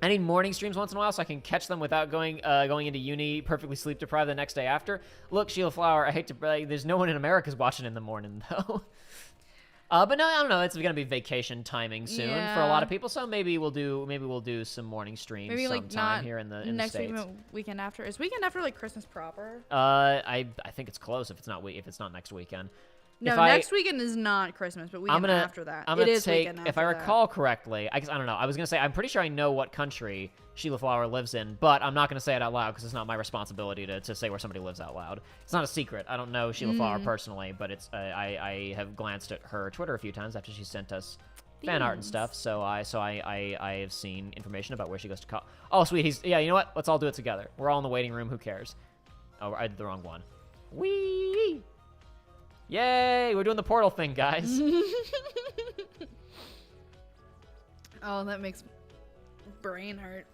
I need morning streams once in a while so I can catch them without going into uni perfectly sleep deprived the next day after. Look, Sheila Flower, I hate to brag, there's no one in America's watching in the morning though. But no, I don't know. It's gonna be vacation timing soon for a lot of people, so maybe we'll do some morning streams maybe like sometime here in the next States. week, weekend after. Is weekend after like Christmas proper? I think it's close if it's not next weekend. No, next weekend is not Christmas, but weekend after that. I'm gonna it is take, weekend after if I recall correctly, I don't know. I was gonna say I'm pretty sure I know what country Sheila Flower lives in, but I'm not gonna say it out loud because it's not my responsibility to say where somebody lives out loud. It's not a secret. I don't know Sheila Flower personally, but it's I have glanced at her Twitter a few times after she sent us fan art and stuff. So I have seen information about where she goes to college. Oh, sweet. You know what? Let's all do it together. We're all in the waiting room. Who cares? Oh, I did the wrong one. Whee! Yay! We're doing the portal thing, guys. Oh, that makes brain hurt.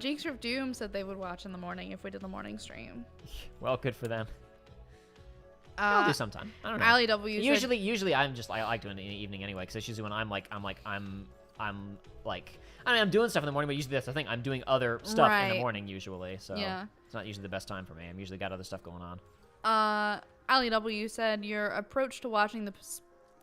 Jinx of Doom said they would watch in the morning if we did the morning stream. Well, good for them. I'll do sometime. I don't know. Ali W. Usually I like doing it in the evening anyway, because it's usually when I'm doing stuff in the morning, but usually that's the thing. I'm doing other stuff in the morning usually, so it's not usually the best time for me. I'm usually got other stuff going on. Ali W. said your approach to watching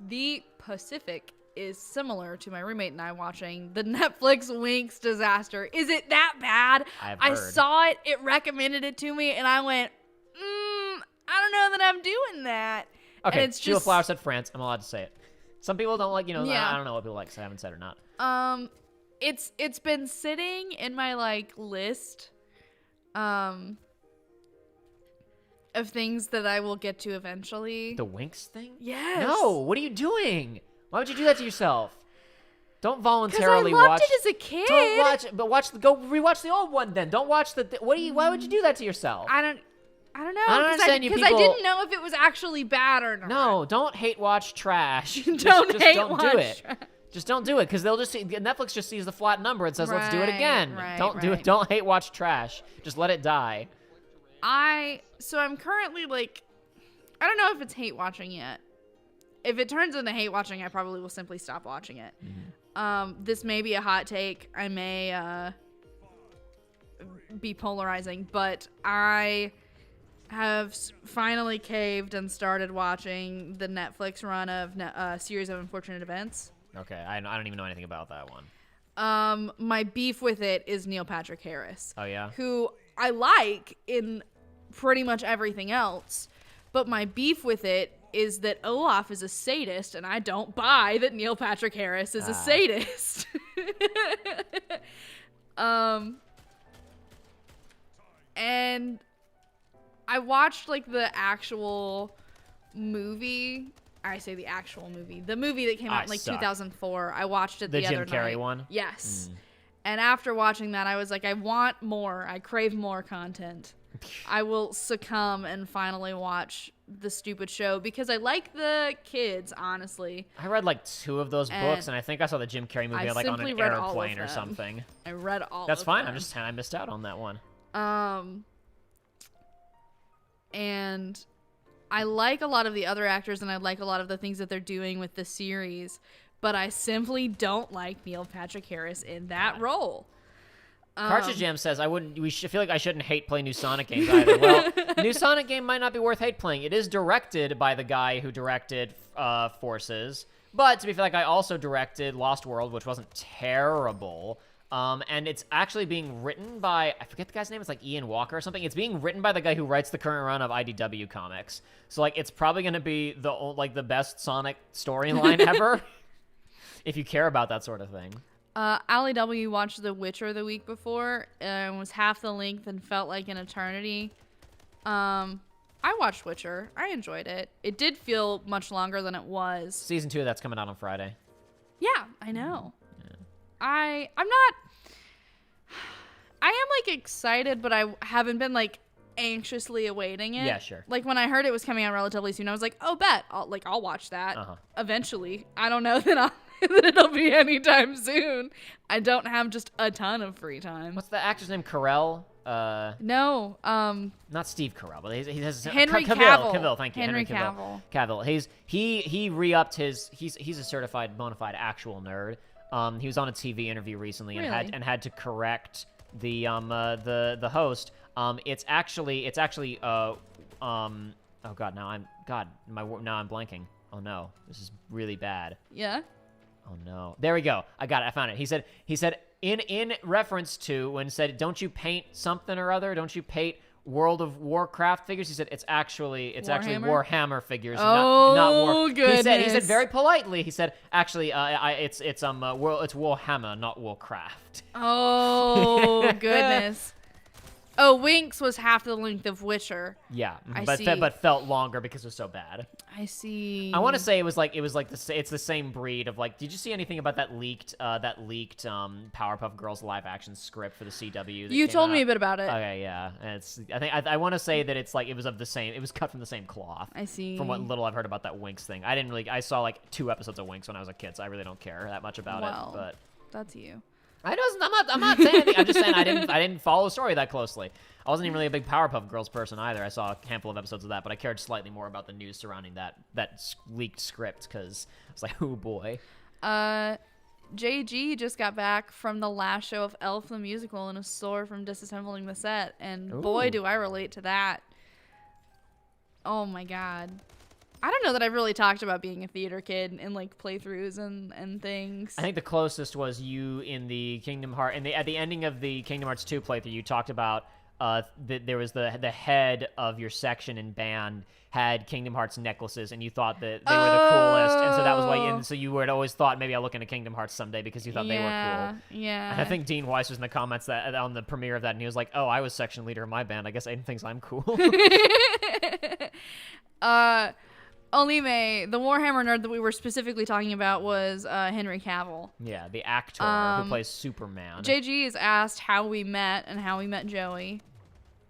the Pacific is similar to my roommate and I watching the Netflix Winx disaster. Is it that bad? I saw it. It recommended it to me, and I went, I don't know that I'm doing that. Okay, it's Sheila Flower said France. I'm allowed to say it. Some people don't like, I don't know what people like, so I haven't said or not. It's been sitting in my list, of things that I will get to eventually. The Winx thing? Yes. No, what are you doing? Why would you do that to yourself? Don't voluntarily watch. I watch loved it as a kid. Don't watch, but go rewatch the old one then. Don't watch why would you do that to yourself? I don't know. I don't understand you people. Because I didn't know if it was actually bad or not. No, don't hate watch trash. Don't do it. Just don't do it, because they'll just see, Netflix just sees the flat number and says, let's do it again. Do it. Don't hate watch trash. Just let it die. So I'm currently I don't know if it's hate watching yet. If it turns into hate watching, I probably will simply stop watching it. This may be a hot take. I may be polarizing, but I have finally caved and started watching the Netflix run of Series of Unfortunate Events. Okay, I don't even know anything about that one. My beef with it is Neil Patrick Harris. Oh, yeah? Who I like in pretty much everything else, but my beef with it is that Olaf is a sadist, and I don't buy that Neil Patrick Harris is a sadist. And I watched the actual movie. I say the actual movie. The movie that came out in like suck. 2004. I watched it the other night. The Jim Carrey one? Yes. And after watching that, I was like, I want more. I crave more content. I will succumb and finally watch the stupid show because I like the kids, honestly. I read like 2 of those books, and I think I saw the Jim Carrey movie like on an airplane or something. I read all That's of fine. them. I missed out on that one. And I like a lot of the other actors, and I like a lot of the things that they're doing with the series, but I simply don't like Neil Patrick Harris in that role. Cartridge Jam says feel like I shouldn't hate play new Sonic games either. Well, new Sonic game might not be worth hate playing. It is directed by the guy who directed Forces, but to be fair, like I also directed Lost World, which wasn't terrible. And it's actually being written by, I forget the guy's name, it's like Ian Walker or something. It's being written by the guy who writes the current run of IDW comics. So like it's probably going to be the best Sonic storyline ever if you care about that sort of thing. Allie W. watched The Witcher the week before and was half the length and felt like an eternity. I watched Witcher. I enjoyed it. It did feel much longer than it was. Season 2 that's coming out on Friday. Yeah, I know. Yeah. I am like excited, but I haven't been like anxiously awaiting it. Yeah, sure. Like when I heard it was coming out relatively soon, I was like, "Oh, bet I'll watch that eventually." I don't know that that it'll be anytime soon. I don't have just a ton of free time. What's the actor's name? Carell? No. Not Steve Carell, but he has Henry Cavill. Cavill. Cavill, thank you. Henry Cavill. Cavill. He re-upped he's a certified bona fide actual nerd. He was on a TV interview recently and had to correct the host. It's actually oh god, now I'm blanking. Oh no, this is really bad. Yeah. Oh no. There we go. I got it. I found it. He said in reference to when he said, "Don't you paint something or other? Don't you paint World of Warcraft figures?" He said it's actually Warhammer figures, not War. Goodness. He said very politely. He said actually it's Warhammer, not Warcraft. Oh goodness. Oh, Winx was half the length of Witcher. Yeah, but felt longer because it was so bad. I see. I want to say it's the same breed of like. Did you see anything about that leaked Powerpuff Girls live action script for the CW? You told me a bit about it. Okay, yeah. I want to say that it's like it was cut from the same cloth. I see. From what little I've heard about that Winx thing, I saw like 2 episodes of Winx when I was a kid, so I really don't care that much about it. But that's you. I'm not saying anything. I'm just saying I didn't follow the story that closely. I wasn't even really a big Powerpuff Girls person either. I saw a handful of episodes of that, but I cared slightly more about the news surrounding that leaked script because I was like, oh boy. JG just got back from the last show of Elf the Musical and is sore from disassembling the set, and boy, do I relate to that. Oh my god. I don't know that I've really talked about being a theater kid in like playthroughs and things. I think the closest was you in the Kingdom Hearts, at the ending of the Kingdom Hearts 2 playthrough. You talked about there was the head of your section and band had Kingdom Hearts necklaces, and you thought that they were the coolest, and so that was why. And so you had always thought maybe I'll look into Kingdom Hearts someday because you thought they were cool. Yeah. And I think Dean Weiss was in the comments that on the premiere of that, and he was like, "Oh, I was section leader of my band. I guess Aidan thinks I'm cool." Olime, the Warhammer nerd that we were specifically talking about was Henry Cavill. Yeah, the actor who plays Superman. JG is asked how we met and how we met Joey.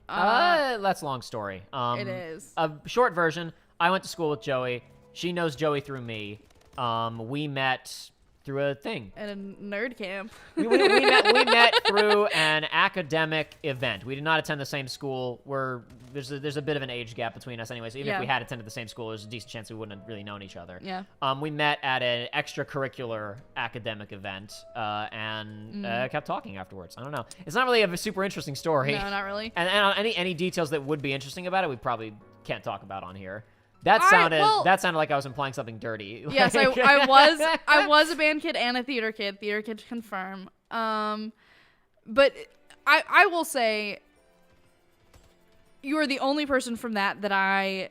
That's a long story. It is. A short version, I went to school with Joey. She knows Joey through me. We met through a thing. At a nerd camp. we met through an academic event. We did not attend the same school. There's a bit of an age gap between us anyway, so even if we had attended the same school, there's a decent chance we wouldn't have really known each other. Yeah. We met at an extracurricular academic event and kept talking afterwards. I don't know. It's not really a super interesting story. No, not really. And any details that would be interesting about it, we probably can't talk about on here. That sounded like I was implying something dirty. Yes, I was a band kid and a theater kid. Theater kid to confirm. But I will say you are the only person from that I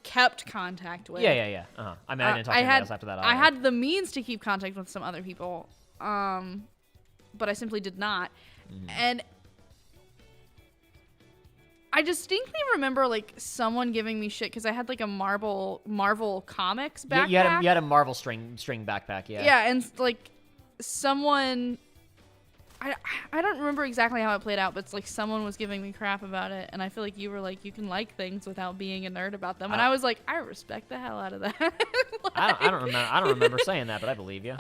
kept contact with. Yeah. I mean, I didn't talk to anybody else after that either. I had the means to keep contact with some other people, but I simply did not. Mm-hmm. And I distinctly remember like someone giving me shit because I had like a Marvel Comics backpack. You had a Marvel string backpack, yeah. Yeah, and like someone, I don't remember exactly how it played out, but it's like someone was giving me crap about it, and I feel like you were like, you can like things without being a nerd about them, and I was like, I respect the hell out of that. Like, I don't remember saying that, but I believe you.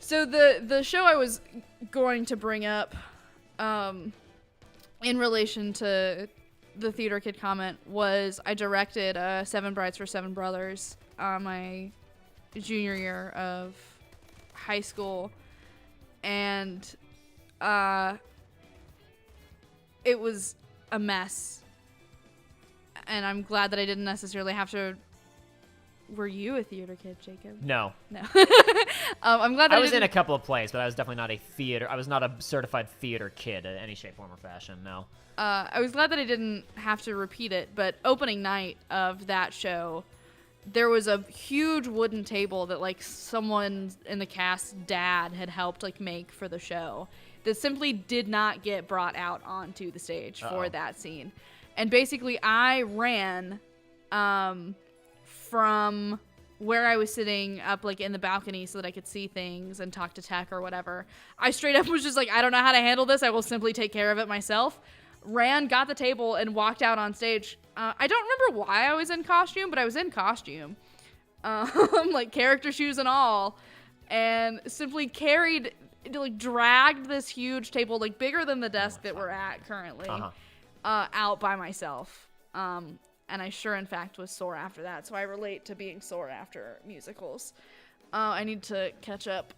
So the show I was going to bring up, in relation to the Theater Kid comment was I directed Seven Brides for Seven Brothers my junior year of high school, and it was a mess, and I'm glad that I didn't necessarily have to. Were you a theater kid, Jacob? No. I'm glad that I was in a couple of plays, but I was definitely not a theater. I was not a certified theater kid in any shape, form, or fashion. No. I was glad that I didn't have to repeat it, but opening night of that show, there was a huge wooden table that like someone in the cast's dad had helped like make for the show that simply did not get brought out onto the stage for that scene. And basically I ran from where I was sitting up like in the balcony so that I could see things and talk to tech or whatever. I straight up was just like, I don't know how to handle this. I will simply take care of it myself. Ran, got the table, and walked out on stage. I don't remember why I was in costume, but I was in costume. Like character shoes and all. And simply carried, like dragged this huge table, like bigger than the desk that we're at currently, out by myself. And I sure, in fact, was sore after that. So I relate to being sore after musicals. I need to catch up.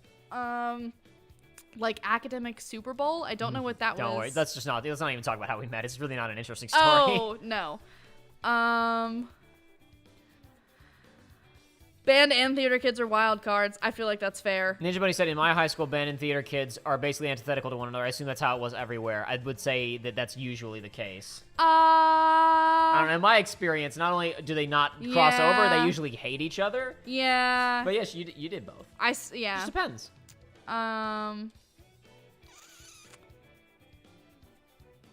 Like academic Super Bowl. I don't know what that was. Don't worry. Let's not even talk about how we met. It's really not an interesting story. Oh, no. Band and theater kids are wild cards. I feel like that's fair. Ninja Bunny said, in my high school, band and theater kids are basically antithetical to one another. I assume that's how it was everywhere. I would say that that's usually the case. I don't know. In my experience, not only do they not cross over, they usually hate each other. Yeah. But yes, you did both. Yeah. It just depends.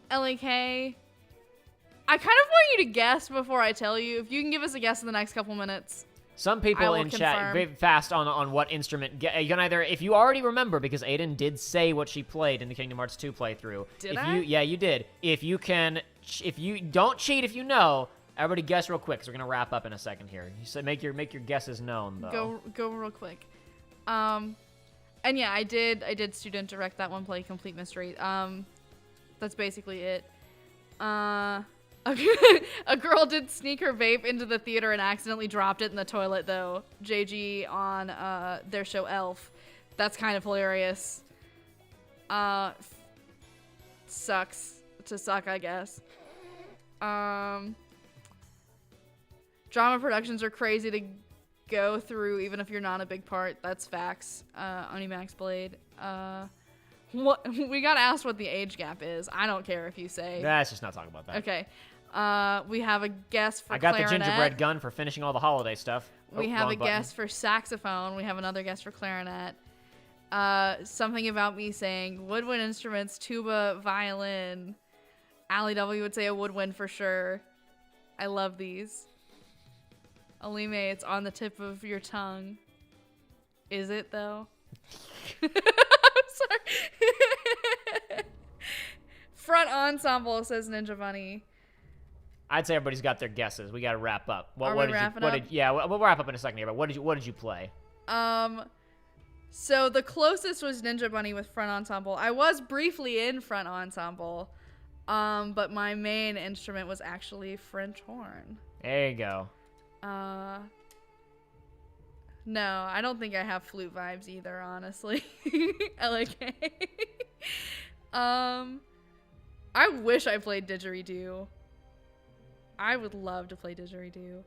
LAK. I kind of want you to guess before I tell you. If you can give us a guess in the next couple minutes. Some people in chat very fast on what instrument. You can either, if you already remember, because Aidan did say what she played in the Kingdom Hearts 2 playthrough. Yeah, you did. If you don't cheat, if you know, everybody guess real quick, because we're gonna wrap up in a second here. You said make your guesses known though. Go real quick. And yeah, I did student direct that one play, Complete Mystery. That's basically it. A girl did sneak her vape into the theater and accidentally dropped it in the toilet, though. JG on their show Elf. That's kind of hilarious. Sucks to suck, I guess. Drama productions are crazy to go through, even if you're not a big part. That's facts. Onimax Blade. What we got asked what the age gap is. I don't care if you say. Let's just not talk about that. Okay. We have a guess for I got clarinet. the gingerbread gun for finishing all the holiday stuff. We have a guess for saxophone. We have another guess for clarinet. Something about me saying woodwind instruments, tuba, violin. Allie W would say a woodwind for sure. I love these. Alime, it's on the tip of your tongue. Is it though? I'm sorry. Front ensemble, says Ninja Bunny. I'd say everybody's got their guesses. We got to wrap up. We'll wrap up in a second here. But what did you play? So the closest was Ninja Bunny with front ensemble. I was briefly in front ensemble, but my main instrument was actually French horn. There you go. No, I don't think I have flute vibes either, honestly. LAK. I wish I played didgeridoo. I would love to play didgeridoo.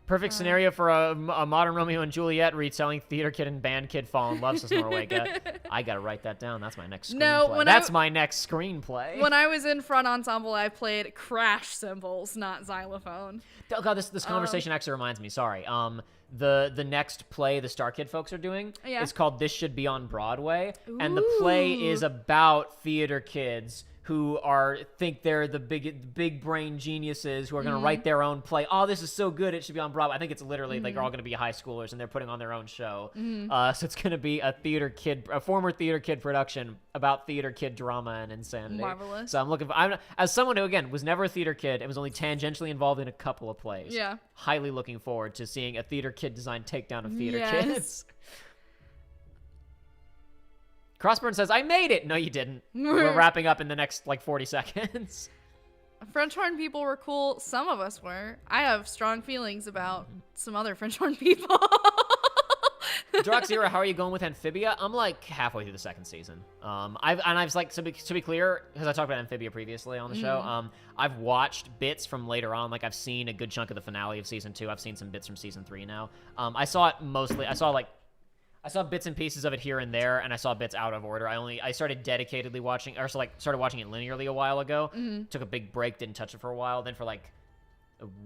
Perfect scenario for a modern Romeo and Juliet retelling theater kid and band kid fall in love, says Norwega. I gotta write that down. That's my next screenplay. That's my next screenplay. When I was in front ensemble, I played crash cymbals, not xylophone. Oh god, this conversation actually reminds me. Sorry. The next play the Star Kid folks are doing is called This Should Be on Broadway. Ooh. And the play is about theater kids who think they're the big brain geniuses who are going to write their own play. Oh, this is so good, it should be on Broadway. I think it's literally like they're all going to be high schoolers and they're putting on their own show. So it's going to be a former theater kid production about theater kid drama and insanity. Marvelous. So I'm as someone who again was never a theater kid and was only tangentially involved in a couple of plays. Yeah. Highly looking forward to seeing a theater kid designed takedown of theater Yes. kids. Crossburn says, I made it! No, you didn't. We're wrapping up in the next, 40 seconds. French horn people were cool. Some of us were. I have strong feelings about some other French horn people. Droxera, how are you going with Amphibia? I'm, halfway through the second season. To be clear, because I talked about Amphibia previously on the show, I've watched bits from later on. I've seen a good chunk of the finale of Season 2. I've seen some bits from Season 3 now. I saw it mostly. I saw bits and pieces of it here and there, and I saw bits out of order. I started dedicatedly watching, or started watching it linearly a while ago. Took a big break, didn't touch it for a while. Then for a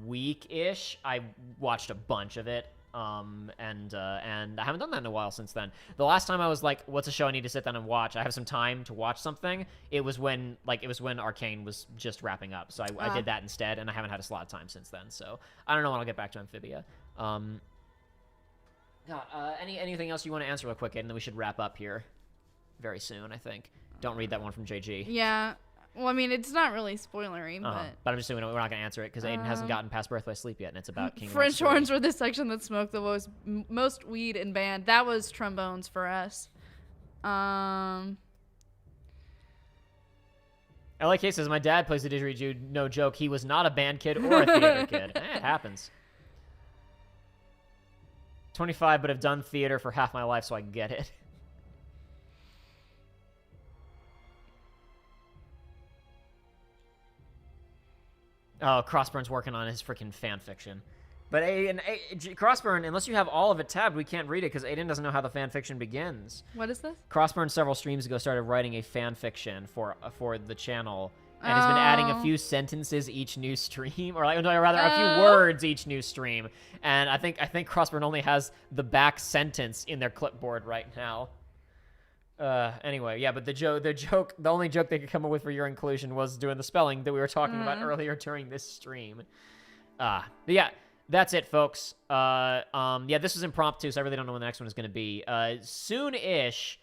week-ish, I watched a bunch of it. And I haven't done that in a while since then. The last time I was like, what's a show I need to sit down and watch? I have some time to watch something. It was when Arcane was just wrapping up. So I did that instead, and I haven't had a slot of time since then. So I don't know when I'll get back to Amphibia. Anything else you want to answer real quick, and then we should wrap up here very soon, I think. Don't read that one from JG. Yeah. Well, I mean, it's not really spoilery, but I'm just assuming we're not going to answer it because Aidan hasn't gotten past Birth by Sleep yet, and it's about Kingdom French Hearts 3. horns were the section that smoked the most weed in band. That was trombones for us. LAK says, my dad plays the didgeridoo, no joke. He was not a band kid or a theater kid. It happens. 25, but have done theater for half my life, so I get it. Oh, Crossburn's working on his freaking fan fiction. But Crossburn, unless you have all of it tabbed, we can't read it because Aidan doesn't know how the fan fiction begins. What is this? Crossburn several streams ago started writing a fan fiction for the channel and has been adding a few sentences each new stream, or rather a few words each new stream. And I think Crossburn only has the back sentence in their clipboard right now. Anyway, yeah, but the only joke they could come up with for your inclusion was doing the spelling that we were talking about earlier during this stream. But yeah, that's it, folks. This was impromptu, so I really don't know when the next one is going to be. Soon-ish,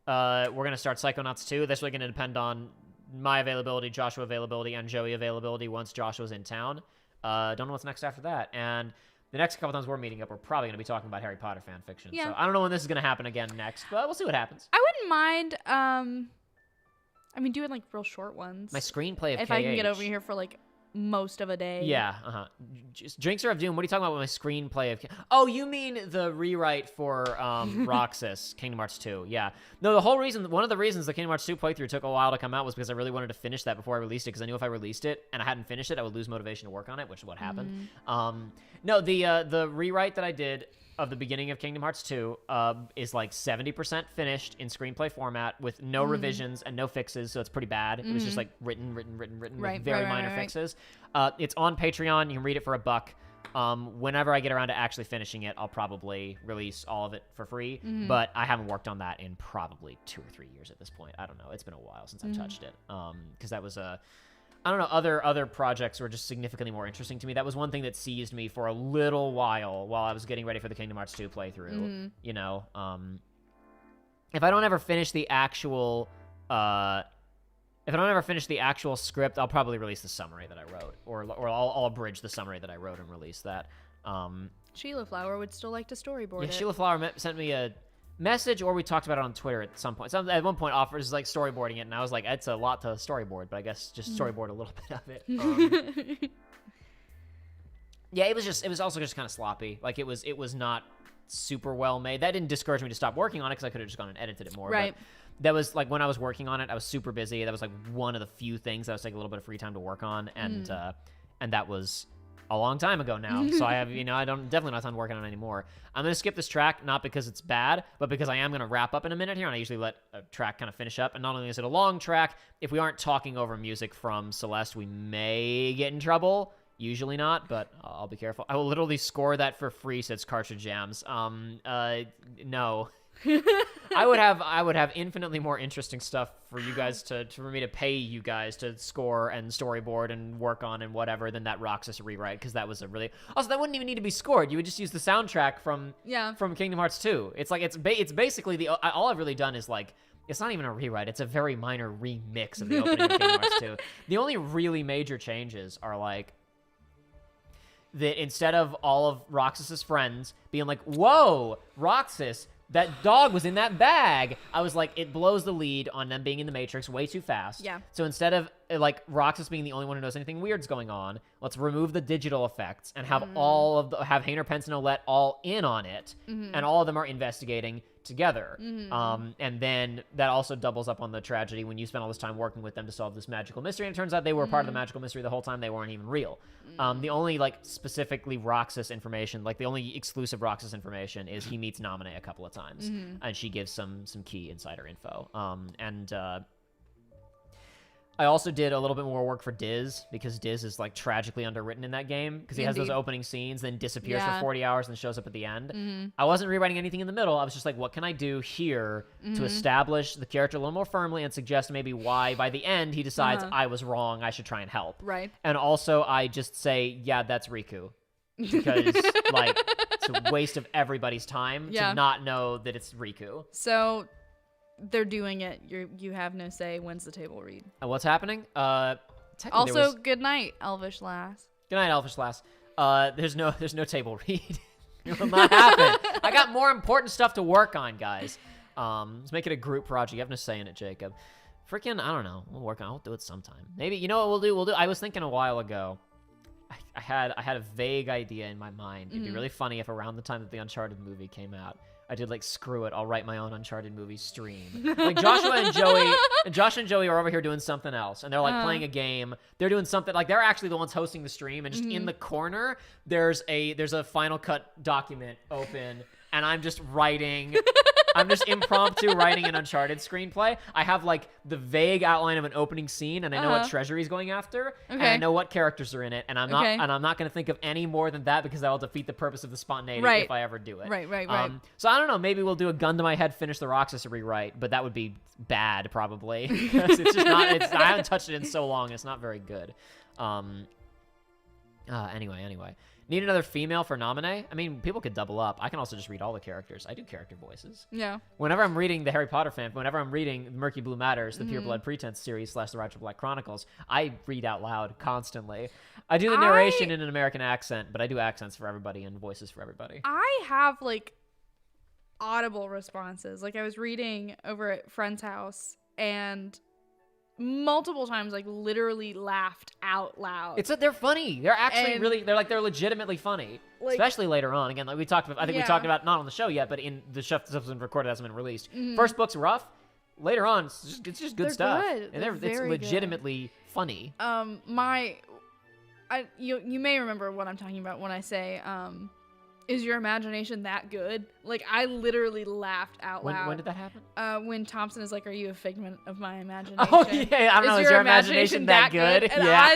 we're going to start Psychonauts 2. That's really going to depend on my availability, Joshua availability, and Joey availability once Joshua's in town. Don't know what's next after that. And the next couple times we're meeting up, we're probably going to be talking about Harry Potter fan fiction. Yeah. So I don't know when this is going to happen again next, but we'll see what happens. I wouldn't mind, doing real short ones. My screenplay of if KH. I can get over here for most of a day. Yeah, Drinks of Doom. What are you talking about with my screenplay of? Oh, you mean the rewrite for Roxas, Kingdom Hearts 2? Yeah. No, one of the reasons the Kingdom Hearts 2 playthrough took a while to come out was because I really wanted to finish that before I released it, because I knew if I released it and I hadn't finished it, I would lose motivation to work on it, which is what happened. No, the rewrite that I did of the beginning of Kingdom Hearts 2 is 70% finished in screenplay format with no revisions and no fixes, so it's pretty bad. It was just written Right, with very minor fixes. It's on Patreon. You can read it for $1. Whenever I get around to actually finishing it, I'll probably release all of it for free, but I haven't worked on that in probably 2 or 3 years at this point. I don't know. It's been a while since I've touched it, because that was I don't know, other projects were just significantly more interesting to me. That was one thing that seized me for a little while I was getting ready for the Kingdom Hearts 2 playthrough. If I don't ever finish the actual script, I'll probably release the summary that I wrote, or I'll abridge the summary that I wrote and release that. Sheila Flower would still like to storyboard it. Sheila Flower sent me a message, or we talked about it on Twitter at some point. At one point offers storyboarding it, and I was like, it's a lot to storyboard, but I guess just storyboard a little bit of it. Yeah, it was also just kind of sloppy. It was not super well made. That didn't discourage me to stop working on it, because I could have just gone and edited it more. Right. But that was when I was working on it, I was super busy. That was one of the few things that I was taking a little bit of free time to work on, and that was a long time ago now. So I have, I don't definitely not time working on it anymore. I'm going to skip this track, not because it's bad, but because I am going to wrap up in a minute here, and I usually let a track kind of finish up. And not only is it a long track, if we aren't talking over music from Celeste, we may get in trouble. Usually not, but I'll be careful. I will literally score that for free, says Cartridge Jams. No. I would have infinitely more interesting stuff for you guys for me to pay you guys to score and storyboard and work on and whatever than that Roxas rewrite, because that was a really also that wouldn't even need to be scored. You would just use the soundtrack from Kingdom Hearts 2. It's like it's basically all I've really done is like it's not even a rewrite. It's a very minor remix of the opening of Kingdom Hearts 2. The only really major changes are like that instead of all of Roxas's friends being like, "Whoa, Roxas, that dog was in that bag," I was like, it blows the lead on them being in the Matrix way too fast. Yeah. So instead of like Roxas being the only one who knows anything weird's going on, let's remove the digital effects and have have Hayner Pence and Olette all in on it, and all of them are investigating together. And then that also doubles up on the tragedy when you spend all this time working with them to solve this magical mystery, and it turns out they were part of the magical mystery the whole time. They weren't even real. The only like specifically Roxas information, like the only exclusive Roxas information is he meets Naminé a couple of times, and she gives some key insider info. I also did a little bit more work for Diz, because Diz is like tragically underwritten in that game, because he has those opening scenes, then disappears for 40 hours and shows up at the end. I wasn't rewriting anything in the middle. I was just like, what can I do here to establish the character a little more firmly and suggest maybe why by the end he decides I was wrong, I should try and help. Right. And also I just say, yeah, that's Riku. Because like it's a waste of everybody's time to not know that it's Riku. So they're doing it. You have no say. When's the table read? What's happening? Also, good night, Elvish Lass. Good night, Elvish Lass. There's no table read. It will not happen. I got more important stuff to work on, guys. Let's make it a group project. You have no say in it, Jacob. Freaking, I don't know. We'll work on it. We'll do it sometime. Maybe, you know what we'll do? I was thinking a while ago. I had a vague idea in my mind. It'd be really funny if around the time that the Uncharted movie came out, I did like, screw it, I'll write my own Uncharted movie stream. Like Joshua and Joey are over here doing something else, and they're like playing a game. They're doing something like they're actually the ones hosting the stream, and just in the corner there's a Final Cut document open, and I'm just writing. I'm just impromptu writing an Uncharted screenplay. I have like the vague outline of an opening scene, and I know what treasure he's going after, and I know what characters are in it, and I'm not going to think of any more than that, because that will defeat the purpose of the spontaneity if I ever do it. Right. So I don't know. Maybe we'll do a gun to my head, finish the Roxas rewrite, but that would be bad probably, because it's just not. I haven't touched it in so long. It's not very good. Anyway. Need another female for Naminé? I mean, people could double up. I can also just read all the characters. I do character voices. Yeah. Whenever I'm reading the Harry Potter whenever I'm reading Murky Blue Matters, the Pure Blood Pretense series / the Righteous Black Chronicles, I read out loud constantly. I do the narration in an American accent, but I do accents for everybody and voices for everybody. I have like audible responses. Like I was reading over at friend's house, and multiple times, like literally laughed out loud. They're funny. They're actually they're legitimately funny. Like, especially later on. Again, like we talked about, I think we talked about not on the show yet, but in the show that's been recorded, hasn't been released. First book's rough. Later on, it's just good stuff. Good. And it's legitimately funny. You may remember what I'm talking about when I say, is your imagination that good? Like, I literally laughed out loud. When did that happen? When Thompson is like, are you a figment of my imagination? Oh, yeah, I don't know. Is your imagination that good? And yeah.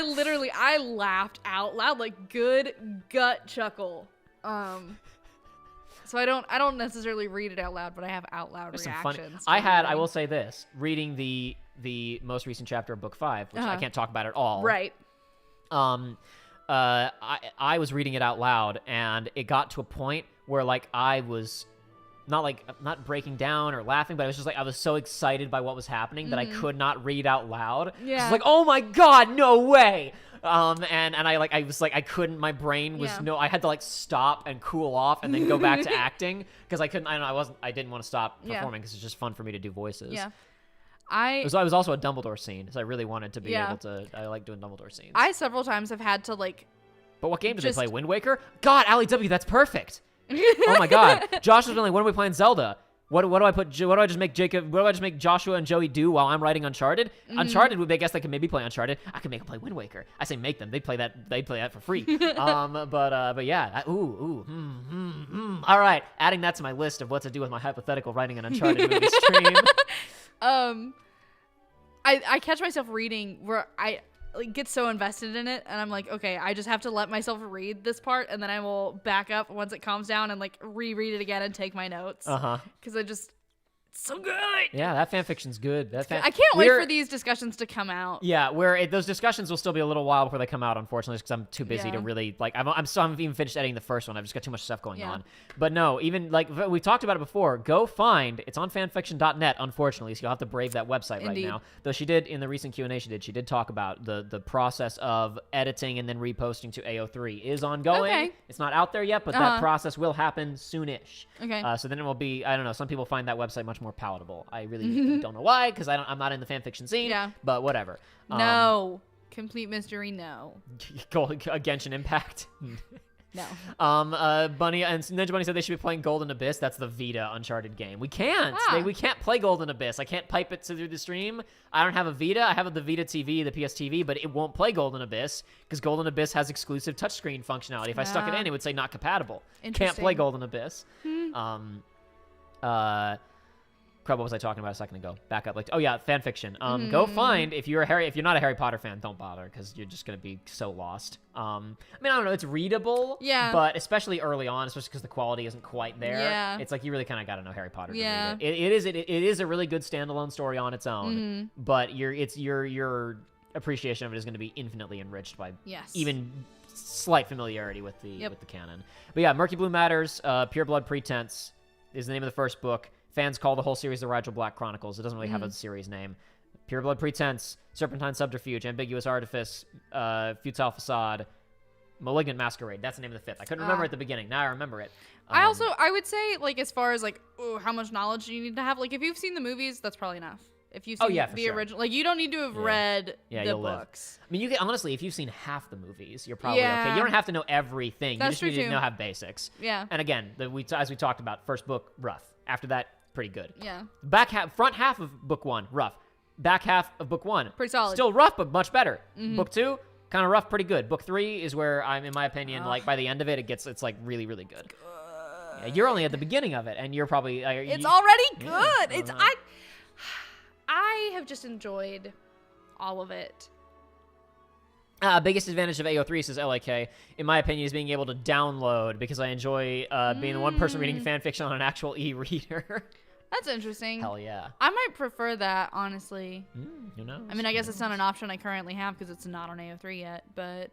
I laughed out loud, like, good gut chuckle. So I don't necessarily read it out loud, but I have out loud reactions. I will say this, reading the most recent chapter of book 5, which I can't talk about at all. Right. I was reading it out loud, and it got to a point where like I was not breaking down or laughing, but it was just like I was so excited by what was happening that I could not read out loud. Yeah. It's like, oh my god, no way. And I was like, I couldn't. My brain was I had to like stop and cool off and then go back to acting, because I couldn't. I didn't want to stop performing, because it's just fun for me to do voices. Yeah. I was also a Dumbledore scene, so I really wanted to be able to. I like doing Dumbledore scenes. I several times have had to like. But what game did they play? Wind Waker? God, Allie W, that's perfect. Oh my God, Josh was like, when are we playing Zelda? What do I put? What do I just make Jacob? What do I just make Joshua and Joey do while I'm writing Uncharted? Uncharted, I guess they could maybe play Uncharted. I could make them play Wind Waker. I say make them. They play that for free. But yeah. All right, adding that to my list of what to do with my hypothetical writing an Uncharted movie stream. I catch myself reading where like, get so invested in it, and I'm like, okay, I just have to let myself read this part, and then I will back up once it calms down and like reread it again and take my notes. Because it's so good. Yeah, that fanfiction's good. I can't wait for these discussions to come out. Yeah, those discussions will still be a little while before they come out, unfortunately, because I'm too busy to really like. I haven't even finished editing the first one. I've just got too much stuff going on. But no, even like we talked about it before. Go find it's on fanfiction.net. Unfortunately, so you'll have to brave that website right now. Though she did in the recent Q&A, she did talk about the process of editing and then reposting to AO3 is ongoing. Okay. It's not out there yet, but that process will happen soonish. Okay. So then it will be. I don't know. Some people find that website much more palatable. I really don't know why, because I'm not in the fanfiction scene. Yeah. But whatever. No. Complete mystery, no. Genshin Impact. No. Bunny and Ninja Bunny said they should be playing Golden Abyss. That's the Vita Uncharted game. We can't. We can't play Golden Abyss. I can't pipe it through the stream. I don't have a Vita. I have the Vita TV, the PS TV, but it won't play Golden Abyss because Golden Abyss has exclusive touchscreen functionality. If I stuck it in, it would say not compatible. Can't play Golden Abyss. What was I talking about a second ago? Back up. Fanfiction. Go find if you're not a Harry Potter fan, don't bother because you're just gonna be so lost. I don't know. It's readable. Yeah. But especially early on, especially because the quality isn't quite there. Yeah. It's like you really kind of got to know Harry Potter to read it. It is a really good standalone story on its own. But your appreciation of it is going to be infinitely enriched by even slight familiarity with the canon. But yeah, Murky Blue Matters, Pure Blood Pretense is the name of the first book. Fans call the whole series the Rigel Black Chronicles. It doesn't really have a series name. Pure Blood Pretense, Serpentine Subterfuge, Ambiguous Artifice, Futile Facade, Malignant Masquerade. That's the name of the fifth. I couldn't remember at the beginning. Now I remember it. I would say, like, as far as, like, how much knowledge do you need to have? Like, if you've seen the movies, that's probably enough. If you've seen the original, like, you don't need to have read the books. I mean, honestly, if you've seen half the movies, you're probably okay. You don't have to know everything. That's you just need to have basics. Yeah. And again, as we talked about, first book, rough. After that, pretty good. Yeah. Front half of book one, rough. Back half of book one, pretty solid. Still rough, but much better. Book two, kind of rough, pretty good. Book three is where I'm, in my opinion, like by the end of it, it's like really, really good. Yeah, you're only at the beginning of it, and you're probably. It's already good. It's I have just enjoyed all of it. Biggest advantage of AO3, says LAK, in my opinion, is being able to download, because I enjoy being the one person reading fanfiction on an actual e-reader. That's interesting. Hell yeah. I might prefer that, honestly. Who knows? I mean, I guess it's not an option I currently have because it's not on AO3 yet, but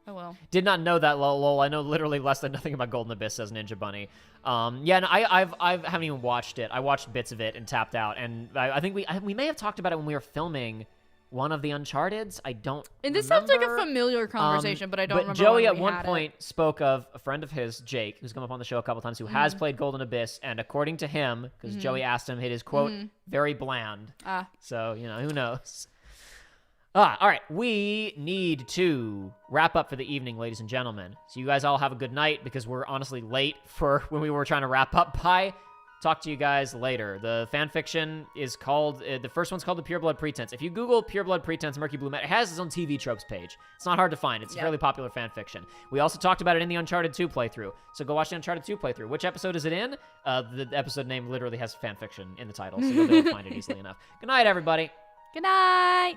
oh well. Did not know that, lol. I know literally less than nothing about Golden Abyss, says Ninja Bunny. Yeah, no, I haven't even watched it. I watched bits of it and tapped out, and I think we may have talked about it when we were filming one of the Uncharteds. I don't And this remember. sounds like a familiar conversation, but I don't remember. Joey at one point spoke of a friend of his, Jake, who's come up on the show a couple times, who has played Golden Abyss, and according to him, because Joey asked him, it is, quote, very bland. So, who knows? All right. We need to wrap up for the evening, ladies and gentlemen. So you guys all have a good night, because we're honestly late for when we were trying to wrap up by. Talk to you guys later. The fanfiction is called, the first one's called The Pure Blood Pretense. If you Google Pure Blood Pretense, Murky Blue Matter, it has its own TV tropes page. It's not hard to find. It's a fairly popular fanfiction. We also talked about it in the Uncharted 2 playthrough. So go watch the Uncharted 2 playthrough. Which episode is it in? The episode name literally has fanfiction in the title, so you'll be able to find it easily enough. Good night, everybody. Good night.